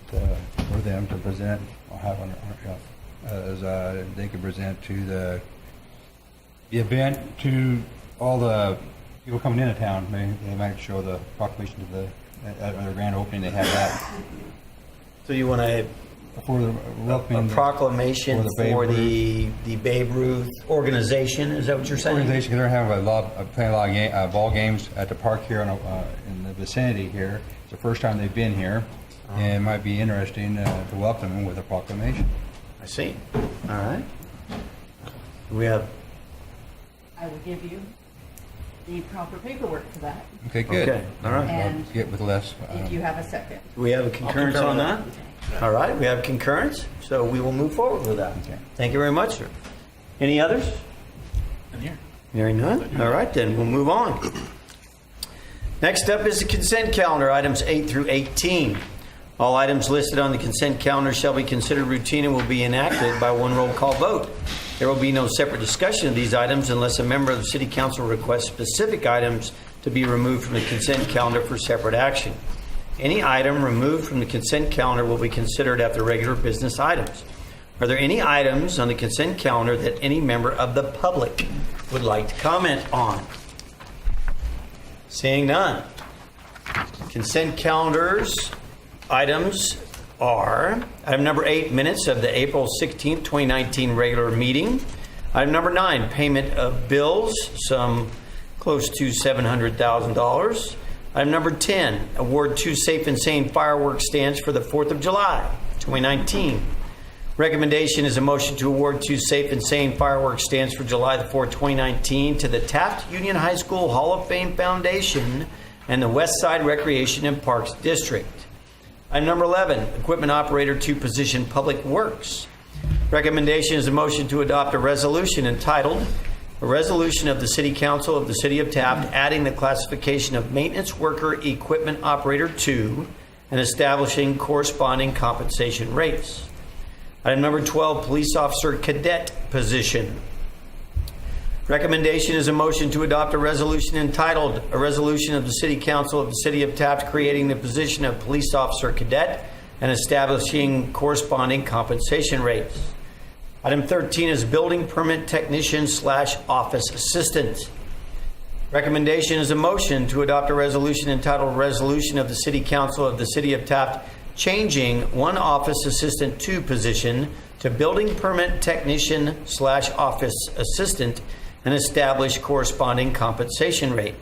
for them to present or have as they can present to the event to all the people coming into town. They might show the proclamation to at their grand opening. They have that. So you want to for the welcoming A proclamation for the Babe Ruth organization, is that what you're saying? organization. They're going to have playing a lot of ball games at the park here in the vicinity here. It's the first time they've been here, and it might be interesting to welcome them with a proclamation. I see. All right. We have, I will give you the proper paperwork for that, Okay, good. Okay, all right. And I'll get with Les. if you have a second. do we have a concurrence on that? All right, we have concurrence, so we will move forward with that. Okay. Thank you very much, sir. Any others? Hearing none? All right, then, we'll move on. Next up is the consent calendar, items 8 through 18. All items listed on the consent calendar shall be considered routine and will be enacted by one roll call vote. There will be no separate discussion of these items unless a member of the City Council requests specific items to be removed from the consent calendar for separate action. Any item removed from the consent calendar will be considered after regular business items. Are there any items on the consent calendar that any member of the public would like to comment on? Seeing none. Consent calendars items are item number 8, minutes of the April 16th, 2019 regular meeting. Item number 9, payment of bills, some close to $700,000. Item number 10, award 2 Safe and Sane fireworks stands for the 4th of July, 2019. Recommendation is a motion to award 2 Safe and Sane fireworks stands for July the 4th, 2019 to the Taft Union High School Hall of Fame Foundation and the West Side Recreation and Parks District. Item number 11, equipment operator 2 position Public Works. Recommendation is a motion to adopt a resolution entitled, "A Resolution of the City Council of the City of Taft adding the classification of maintenance worker equipment operator 2 and establishing corresponding compensation rates." Item number 12, police officer cadet position. Recommendation is a motion to adopt a resolution entitled, "A Resolution of the City Council of the City of Taft creating the position of police officer cadet and establishing corresponding compensation rates." Item 13 is building permit technician / office assistant. Recommendation is a motion to adopt a resolution entitled, "Resolution of the City Council of the City of Taft changing one office assistant 2 position to building permit technician / office assistant and establish corresponding compensation rate."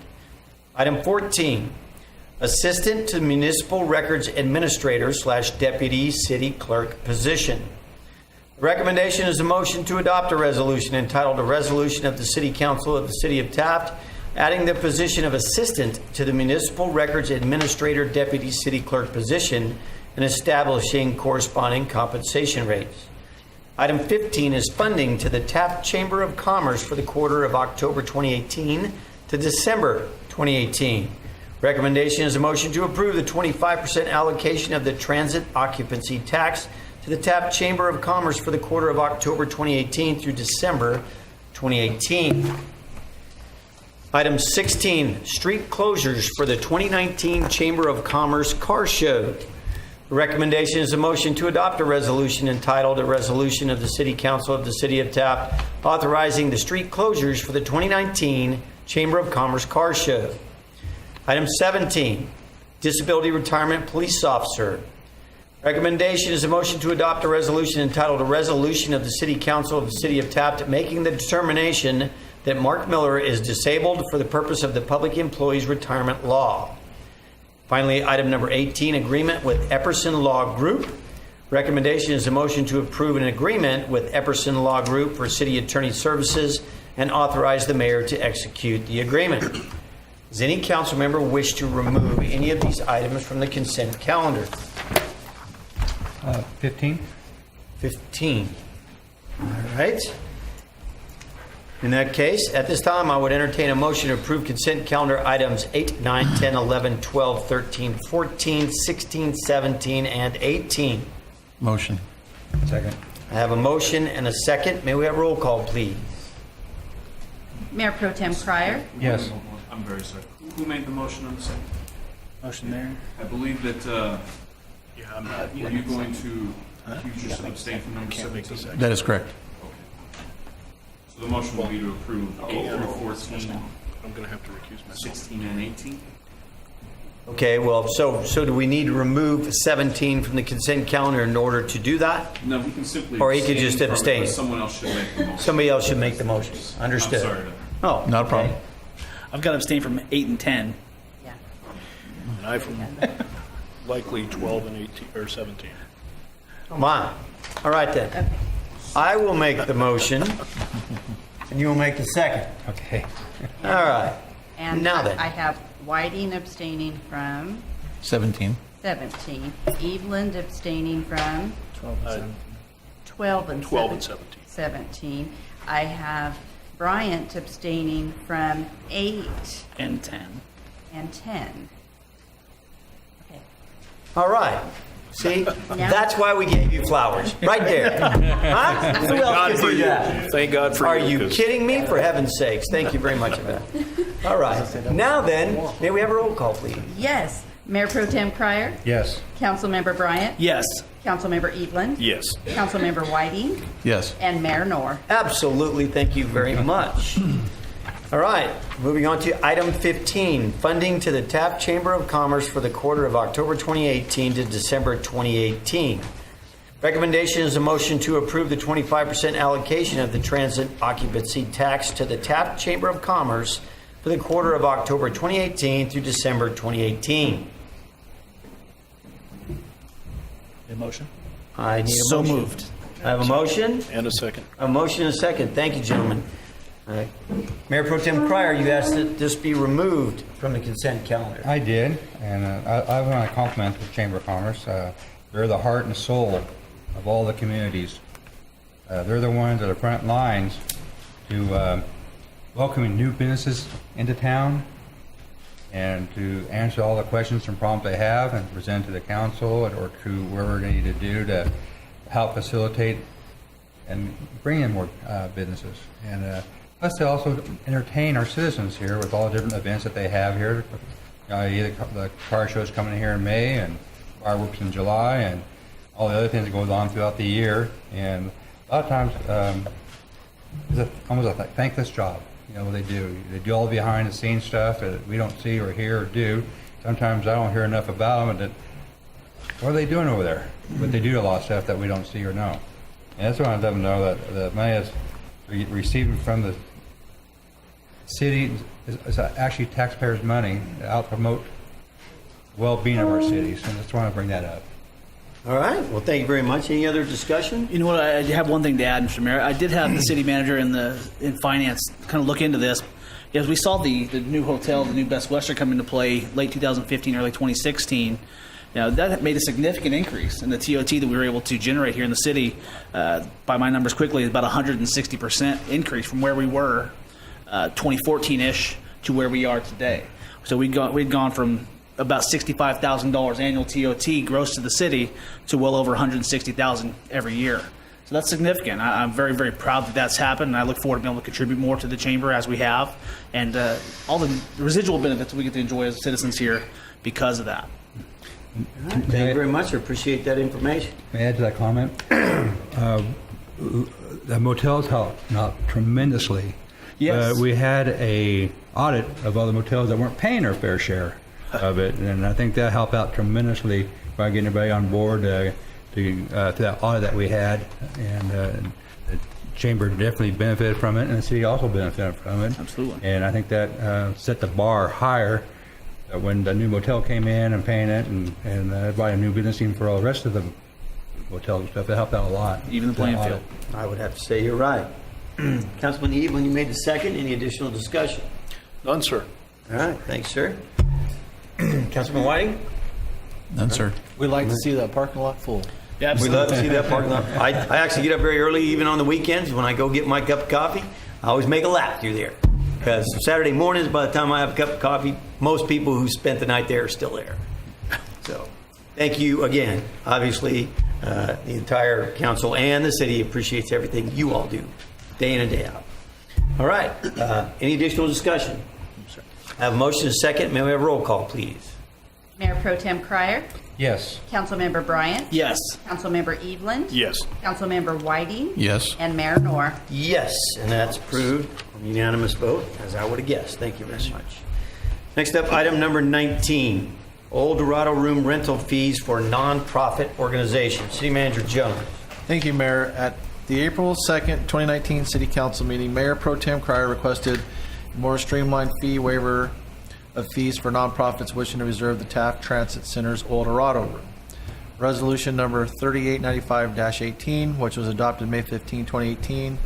Item 14, assistant to municipal records administrator / deputy city clerk position. The recommendation is a motion to adopt a resolution entitled, "A Resolution of the City Council of the City of Taft adding the position of assistant to the municipal records administrator deputy city clerk position and establishing corresponding compensation rates." Item 15 is funding to the Taft Chamber of Commerce for the quarter of October 2018 to December 2018. Recommendation is a motion to approve the 25% allocation of the transit occupancy tax to the Taft Chamber of Commerce for the quarter of October 2018 through December 2018. Item 16, street closures for the 2019 Chamber of Commerce Car Show. The recommendation is a motion to adopt a resolution entitled, "A Resolution of the City Council of the City of Taft authorizing the street closures for the 2019 Chamber of Commerce Car Show." Item 17, disability retirement police officer. Recommendation is a motion to adopt a resolution entitled, "A Resolution of the City Council of the City of Taft making the determination that Mark Miller is disabled for the purpose of the Public Employees Retirement Law." Finally, item number 18, agreement with Epperson Law Group. Recommendation is a motion to approve an agreement with Epperson Law Group for city attorney services and authorize the mayor to execute the agreement. Does any council member wish to remove any of these items from the consent calendar? 15. 15. All right. In that case, at this time, I would entertain a motion to approve consent calendar items 8, 9, 10, 11, 12, 13, 14, 16, 17, and 18. Motion. Second. I have a motion and a second. May we have roll call, please? Mayor Pro Tem Cryer. Yes. I'm very sorry. Who made the motion on the second? Motion there. I believe that, were you going to accuse yourself of abstain from number 17? That is correct. So the motion will be to approve 8 through 14, I'm going to have to recuse myself. 16, and 18? Okay, well, so do we need to remove 17 from the consent calendar in order to do that? No, he can simply. Or he could just from it, abstain. but Someone else should make the motion. Somebody else should make the motion. Understood. I'm sorry. Oh, Not a okay. problem. I've got to abstain from 8 and 10. Yeah. And I've likely 12 and 18, or 17. Come on. All right then. I will make the motion, and you will make the second. Okay. All right. And Now then. I have Whiting abstaining from 17. 17, Eveland abstaining from 12 and 12 and 17. 17. I have Bryant abstaining from 8 And 10. and 10. Okay. All right. See, that's why we gave you flowers, right there. Huh? Who else God could for do you. that? Thank God for Are you. you 'cause- kidding me? For heaven's sakes. Thank you very much for that. All right. Now then, may we have a roll call, please? Yes. Mayor Pro Tem Cryer, Yes. Councilmember Bryant, Yes. Councilmember Eveland, Yes. Councilmember Whiting, Yes. and Mayor Knorr. Absolutely. Thank you very much. All right. Moving on to item 15, funding to the Taft Chamber of Commerce for the quarter of October 2018 to December 2018. Recommendation is a motion to approve the 25% allocation of the transit occupancy tax to the Taft Chamber of Commerce for the quarter of October 2018 through December 2018. A motion? I need a So motion. moved. I have a motion. And a second. A motion and a second. Thank you, gentlemen. All right. Mayor Pro Tem Cryer, you asked that this be removed from the consent calendar. I did, and I want to compliment the Chamber of Commerce. They're the heart and soul of all the communities. They're the ones that are front lines to welcoming new businesses into town and to answer all the questions and problems they have and present to the council or to wherever they need to do to help facilitate and bring in more businesses. And plus, they also entertain our citizens here with all the different events that they have here. The car show's coming here in May and fireworks in July and all the other things that goes on throughout the year. And a lot of times, it's almost a thankless job. You know what they do. They do all the behind the scenes stuff that we don't see or hear or do. Sometimes I don't hear enough about them. And what are they doing over there? But they do a lot of stuff that we don't see or know. And that's why I want them to know that the money is received from the city is actually taxpayers' money to out promote well-being of our cities. And I just want to bring that up. All right. Well, thank you very much. Any other discussion? You know what? I have one thing to add, Mr. Mayor. I did have the city manager in finance kind of look into this. As we saw the new hotel, the new Best Western come into play late 2015, early 2016. Now, that made a significant increase in the TOT that we were able to generate here in the city. By my numbers quickly, about 160% increase from where we were 2014-ish to where we are today. So we'd gone from about $65,000 annual TOT gross to the city to well over $160,000 every year. So that's significant. I'm very, very proud that that's happened, and I look forward to being able to contribute more to the chamber as we have, and all the residual benefits we get to enjoy as citizens here because of that. Thank you very much. I appreciate that information. May I add to that comment? The motels helped out tremendously. Yes. We had a audit of all the motels that weren't paying their fair share of it, and I think that helped out tremendously by getting everybody on board to that audit that we had, and the chamber definitely benefited from it, and the city also benefited from it. Absolutely. And I think that set the bar higher when the new motel came in and paying it, and everybody new business even for all the rest of the motels and stuff. It helped out a lot. Even the playing field. I would have to say you're right. Councilman Evelyn, you made the second. Any additional discussion? None, sir. All right. Thanks, sir. Councilman Whiting? None, sir. We like to see that parking lot full. Yeah, We love to see that parking lot. I actually get up very early, even on the weekends. When I go get my cup of coffee, I always make a lap through there. Because Saturday mornings, by the time I have a cup of coffee, most people who spent the night there are still there. So, thank you again. Obviously, the entire council and the city appreciates everything you all do, day in and day out. All right. Any additional discussion? I have a motion and a second. May we have a roll call, please? Mayor Pro Tem Cryer, Yes. Councilmember Bryant, Yes. Councilmember Eveland, Yes. Councilmember Whiting, Yes. and Mayor Knorr. Yes, and that's approved. Unanimous vote, as I would have guessed. Thank you very much. Next up, item number 19. Old Dorado room rental fees for nonprofit organizations. City Manager Jones. Thank you, Mayor. At the April 2nd, 2019 City Council meeting, Mayor Pro Tem Cryer requested a more streamlined fee waiver of fees for nonprofits wishing to reserve the Taft Transit Center's Old Dorado room. Resolution number 3895-18, which was adopted May 15, 2018,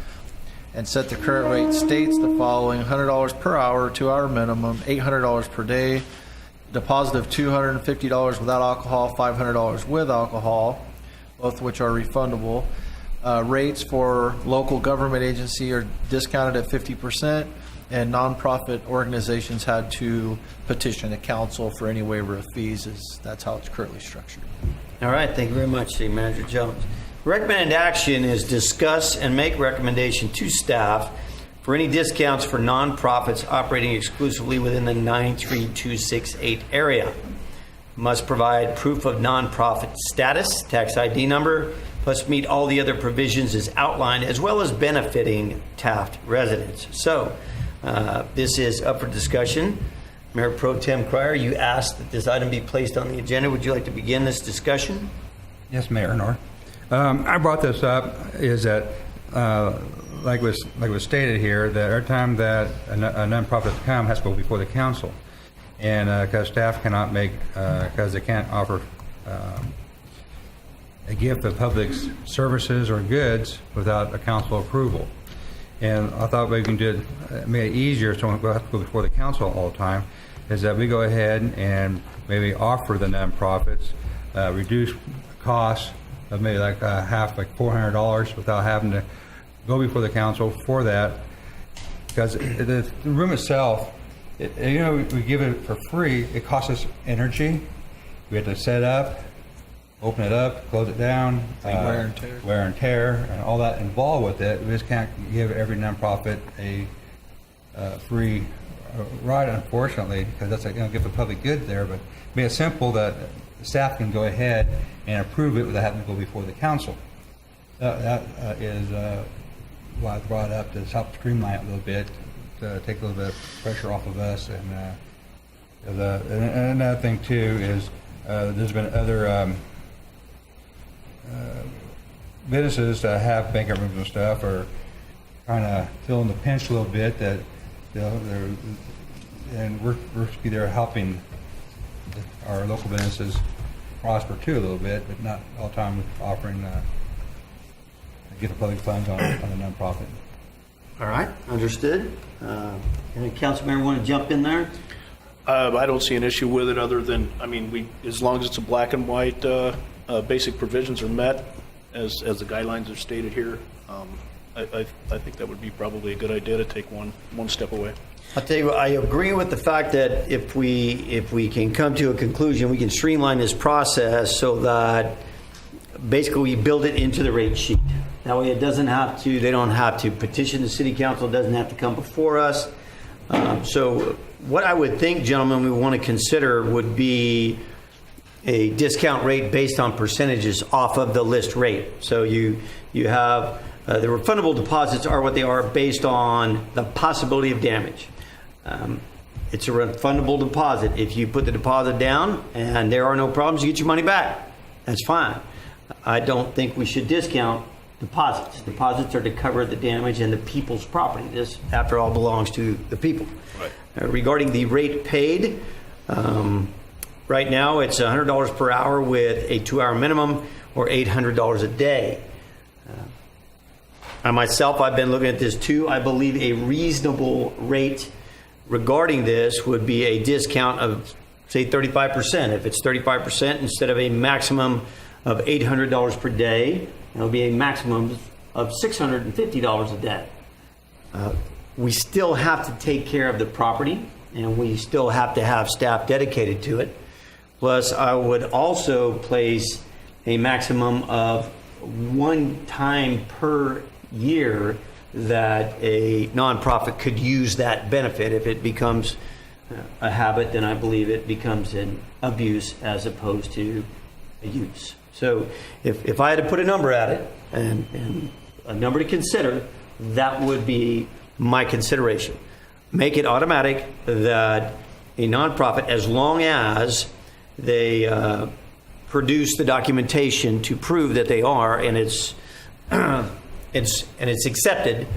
and set the current rate states the following: $100 per hour, 2-hour minimum, $800 per day, deposit of $250 without alcohol, $500 with alcohol, both which are refundable. Rates for local government agency are discounted at 50%, and nonprofit organizations had to petition the council for any waiver of fees. That's how it's currently structured. All right, thank you very much, City Manager Jones. Recommended action is discuss and make recommendation to staff for any discounts for nonprofits operating exclusively within the 93268 area. Must provide proof of nonprofit status, tax ID number, plus meet all the other provisions as outlined, as well as benefiting Taft residents. So this is up for discussion. Mayor Pro Tem Cryer, you asked that this item be placed on the agenda. Would you like to begin this discussion? Yes, Mayor Nor. I brought this up is that, like was stated here, that every time that a nonprofit come has to go before the council, and because staff cannot make, because they can't offer a gift of public services or goods without a council approval. And I thought we can do it, make it easier so we don't have to go before the council all the time, is that we go ahead and maybe offer the nonprofits reduced costs of maybe like half, like $400 without having to go before the council for that. Because the room itself, we give it for free. It costs us energy. We have to set up, open it up, close it down, wear and tear, and all that involved with it. We just can't give every nonprofit a free ride, unfortunately, because that's give the public good there. But make it simple that the staff can go ahead and approve it without having to go before the council. That is why I brought up to help streamline it a little bit, to take a little bit of pressure off of us. And another thing too is there's been other businesses that have banquet rooms and stuff are kind of feeling the pinch a little bit, that we're either helping our local businesses prosper too a little bit, but not all the time offering get the public funds on a nonprofit. All right, understood. Any council member want to jump in there? I don't see an issue with it, other than, as long as it's a black and white, basic provisions are met, as the guidelines are stated here. I think that would be probably a good idea to take one step away. I'll tell you what, I agree with the fact that if we can come to a conclusion, we can streamline this process so that basically we build it into the rate sheet. That way they don't have to petition the city council, doesn't have to come before us. So what I would think, gentlemen, we want to consider would be a discount rate based on percentages off of the list rate. So you have the refundable deposits are what they are based on the possibility of damage. It's a refundable deposit. If you put the deposit down and there are no problems, you get your money back. That's fine. I don't think we should discount deposits. Deposits are to cover the damage and the people's property. This, after all, belongs to the people. Right. Regarding the rate paid, right now it's $100 per hour with a 2-hour minimum, or $800 a day. I myself, I've been looking at this too. I believe a reasonable rate regarding this would be a discount of, say, 35%. If it's 35%, instead of a maximum of $800 per day, it'll be a maximum of $650 a day. We still have to take care of the property, and we still have to have staff dedicated to it. Plus, I would also place a maximum of one time per year that a nonprofit could use that benefit. If it becomes a habit, then I believe it becomes an abuse as opposed to a use. So if I had to put a number at it, and a number to consider, that would be my consideration. Make it automatic that a nonprofit, as long as they produce the documentation to prove that they are, and it's accepted,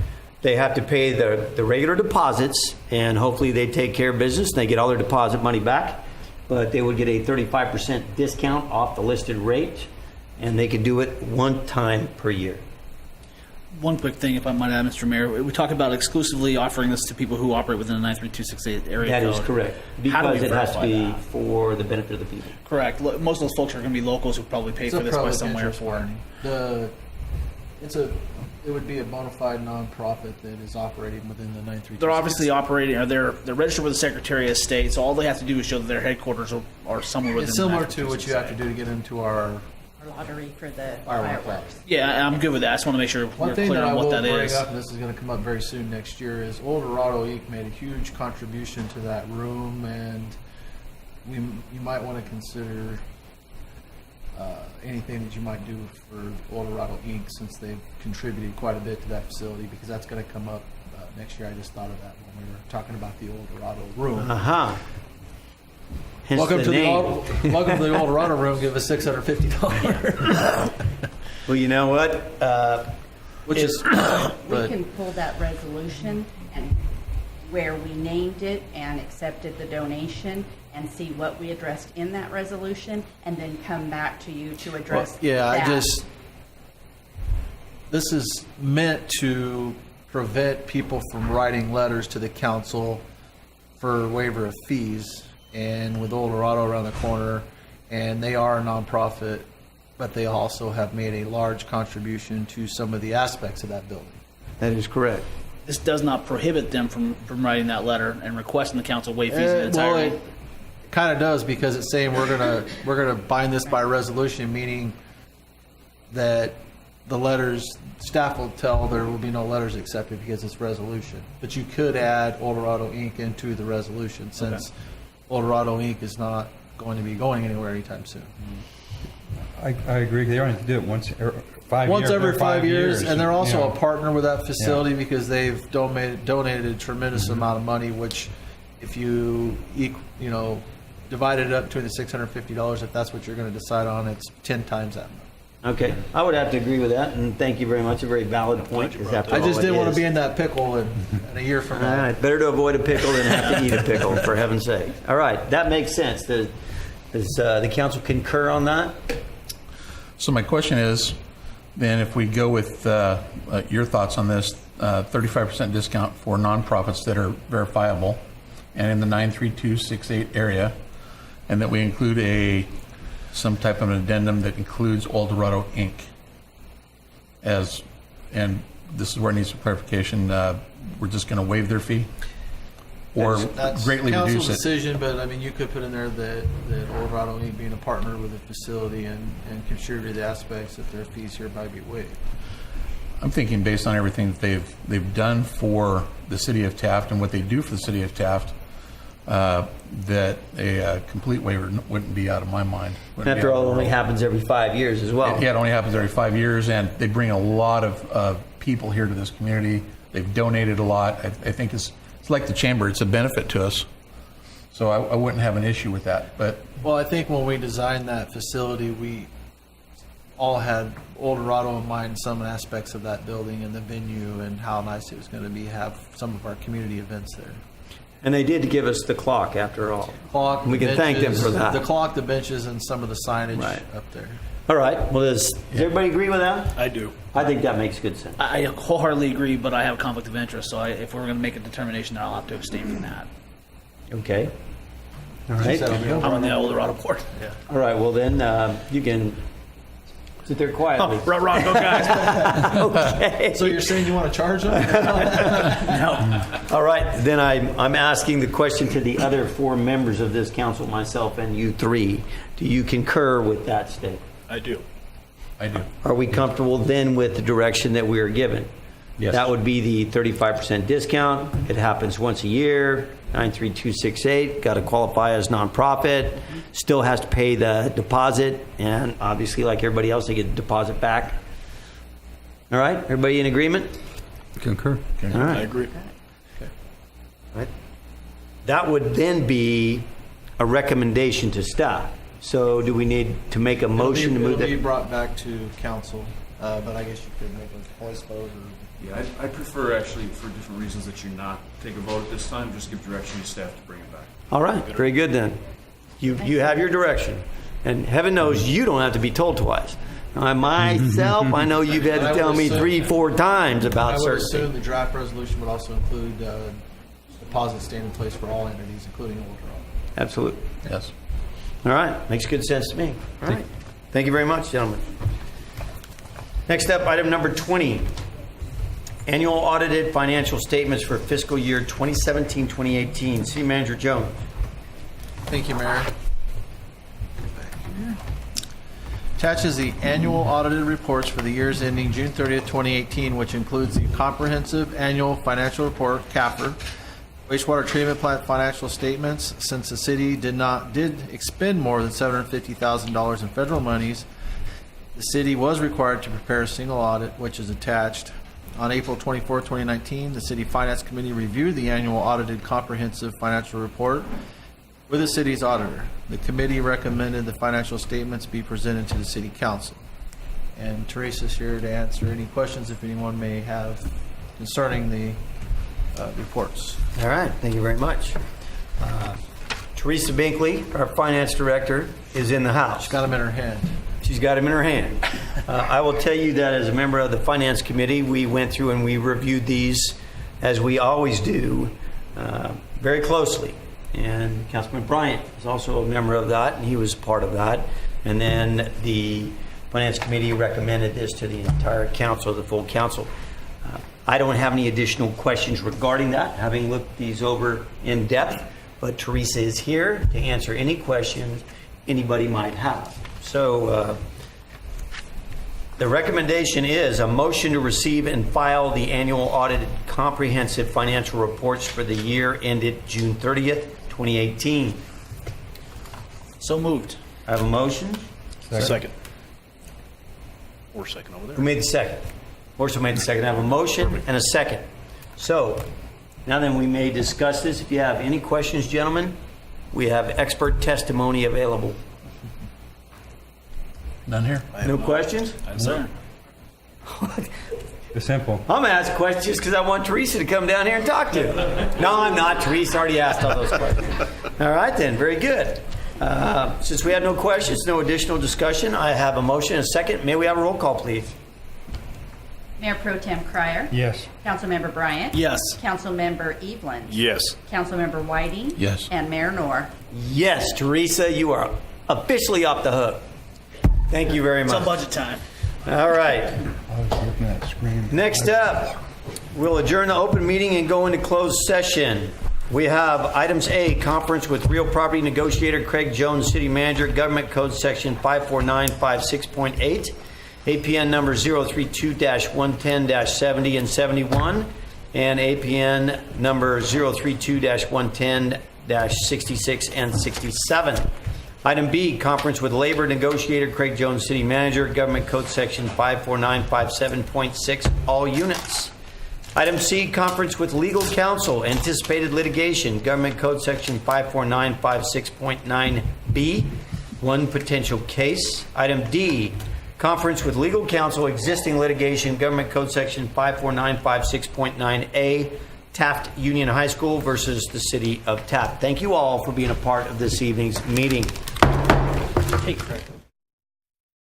they have to pay the regular deposits, and hopefully they take care of business and they get all their deposit money back. But they would get a 35% discount off the listed rate, and they could do it one time per year. One quick thing, if I might add, Mr. Mayor, we talk about exclusively offering this to people who operate within the 93268 area That code. is correct, How do we because it has to verify be that? for the benefit of the people. Correct. Most of those folks are going to be locals who probably paid It's for a this by public somewhere interest for. warning. It would be a bona fide nonprofit that is operating within the 932. They're obviously operating, or they're registered with the Secretary of State, so all they have to do is show that their headquarters are somewhere within It's the similar to 93268. what you have to do to get into our Lottery for the fireworks. fireworks. Yeah, I'm good with that. I just want to make sure One we're thing clear that I on will what that bring is. up, and this is going to come up very soon next year, is Old Dorado Inc. made a huge contribution to that room, and you might want to consider anything that you might do for Old Dorado Inc. since they've contributed quite a bit to that facility, because that's going to come up next year. I just thought of that when we were talking about the Old Dorado room. Hence Welcome the to name. welcome to the Old Dorado room. Give us $650. Well, you know what? Which is We can pull that resolution and where we named it and accepted the donation and see what we addressed in that resolution and then come back to you to address that. This is meant to prevent people from writing letters to the council for waiver of fees. And with Old Dorado around the corner, and they are a nonprofit, but they also have made a large contribution to some of the aspects of that building. That is correct. This does not prohibit them from writing that letter and requesting the council waive fees in its Well, entirety. it kind of does, because it's saying we're gonna bind this by resolution, meaning that the letters, staff will tell there will be no letters accepted because it's resolution. But you could add Old Dorado Inc. into the resolution, since Old Dorado Inc. is not going to be going anywhere anytime soon. I agree. They only have to do it once every 5 years. Once every 5 years, and they're also Yeah. a partner with that facility because they've donated a tremendous amount of money, which if you divide it up between the $650, if that's what you're going to decide on, it's 10 times that amount. Okay, I would have to agree with that, and thank you very much. A very valid point. I just didn't want to be in that pickle in a year from All now. right, better to avoid a pickle than have to eat a pickle, for heaven's sake. All right, that makes sense. Does the council concur on that? So my question is, then if we go with your thoughts on this, 35% discount for nonprofits that are verifiable and in the 93268 area, and that we include some type of an addendum that includes Old Dorado Inc. And this is where it needs some clarification, we're just going to waive their fee? Or That's greatly council reduce it? decision, but I mean, you could put in there that Old Dorado Inc. being a partner with the facility and contribute the aspects that their fees hereby be waived. I'm thinking based on everything that they've done for the city of Taft and what they do for the city of Taft, that a complete waiver wouldn't be out of my mind. Wouldn't be After out of all, it the only world. happens every 5 years as well. Yeah, it only happens every 5 years, and they bring a lot of people here to this community. They've donated a lot. I think it's like the chamber. It's a benefit to us. So I wouldn't have an issue with that. But Well, I think when we designed that facility, we all had Old Dorado in mind, some aspects of that building and the venue and how nice it was going to be, have some of our community events there. And they did give us the clock, after all. Clock, We can thank them benches, for that. The clock, the benches, and some of the signage up there. All right, well, does everybody agree with that? I do. I think that makes good sense. I wholeheartedly agree, but I have a conflict of interest, so if we're going to make a determination, then I'll have to abstain from that. Okay. All right. I'm on the Old Dorado board. Yeah. All right, well then, you can sit there quietly. Oh, Ron, go guys. Okay. So you're saying you want to charge them? No. All right, then I'm asking the question to the other four members of this council, myself and you three. Do you concur with that statement? I do. I do. Are we comfortable then with the direction that we are given? Yes. That would be the 35% discount. It happens once a year, 93268, got to qualify as nonprofit, still has to pay the deposit, and obviously, like everybody else, they get a deposit back. All right, everybody in agreement? Concur. All right. I agree. Right. That would then be a recommendation to staff. So do we need to make a motion to move It'll be that? brought back to council, but I guess you could make a voice vote or. Yeah, I prefer actually, for different reasons, that you not take a vote at this time, just give direction to staff to bring it back. All right, very good then. You have your direction. And heaven knows you don't have to be told twice. Myself, I know you've had to tell me 3-4 times about I would certain assume things. the draft resolution would also include deposits staying in place for all entities, including Old Toronto. Absolutely. Yes. All right, makes good sense to me. All right. Thank you very much, gentlemen. Next up, item number 20. Annual audited financial statements for fiscal year 2017-2018. City Manager Jones. Thank you, Mayor. Attaches the annual audited reports for the years ending June 30th, 2018, which includes the comprehensive annual financial report, CAFR, wastewater treatment plant financial statements. Since the city did expend more than $750,000 in federal monies, the city was required to prepare a single audit, which is attached. On April 24, 2019, the City Finance Committee reviewed the annual audited comprehensive financial report with the city's auditor. The committee recommended the financial statements be presented to the city council. And Teresa's here to answer any questions if anyone may have concerning the reports. All right, thank you very much. Teresa Binkley, our finance director, is in the house. She's got them in her hand. She's got them in her hand. I will tell you that as a member of the Finance Committee, we went through and we reviewed these, as we always do, very closely. And Councilman Bryant is also a member of that, and he was part of that. And then the Finance Committee recommended this to the entire council, the full council. I don't have any additional questions regarding that, having looked these over in depth, but Teresa is here to answer any questions anybody might have. So the recommendation is a motion to receive and file the annual audited comprehensive financial reports for the year ended June 30th, 2018. So moved. I have a motion. Second. Or second over Who there. made the second? Orso made the second. I have a motion and a second. So now then we may discuss this. If you have any questions, gentlemen, we have expert testimony available. None here. No questions? Sir. It's simple. I'm going to ask questions because I want Teresa to come down here and talk to you. No, I'm not. Teresa already asked all those questions. All right, then. Very good. Since we had no questions, no additional discussion, I have a motion and a second. May we have a roll call, please? Mayor Pro Tem Cryer. Yes. Councilmember Bryant. Yes. Councilmember Evelyn. Yes. Councilmember Whiting. Yes. And Mayor Noor. Yes, Teresa, you are officially off the hook. Thank you very It's on much. budget time. All right. I was looking at that screen. Next up, we'll adjourn the open meeting and go into closed session. We have items A, conference with real property negotiator Craig Jones, city manager, government code section 54956.8, APN number 032-110-70 and 71, and APN number 032-110-66 and 67. Item B, conference with labor negotiator Craig Jones, city manager, government code section 54957.6, all units. Item C, conference with legal counsel, anticipated litigation, government code section 54956.9B, one potential case. Item D, conference with legal counsel, existing litigation, government code section 54956.9A, Taft Union High School versus the city of Taft. Thank you all for being a part of this evening's meeting. Hey, Craig.